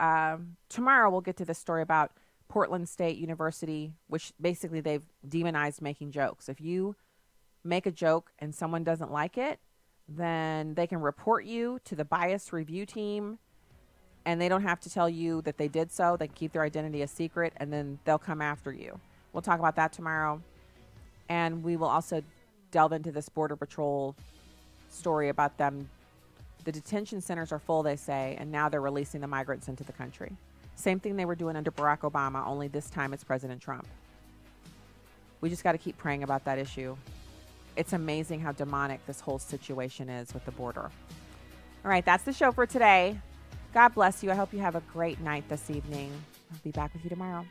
tomorrow we'll get to the story about Portland State University, which basically they've demonized making jokes. If you make a joke and someone doesn't like it, then they can report you to the bias review team, and they don't have to tell you that they did so. They can keep their identity a secret, and then they'll come after you. We'll talk about that tomorrow. And we will also delve into this Border Patrol story about them. The detention centers are full, they say, and now they're releasing the migrants into the country. Same thing they were doing under Barack Obama, only this time it's President Trump. We just got to keep praying about that issue. It's amazing how demonic this whole situation is with the border. All right, that's the show for today. God bless you. I hope you have a great night this evening. I'll be back with you tomorrow.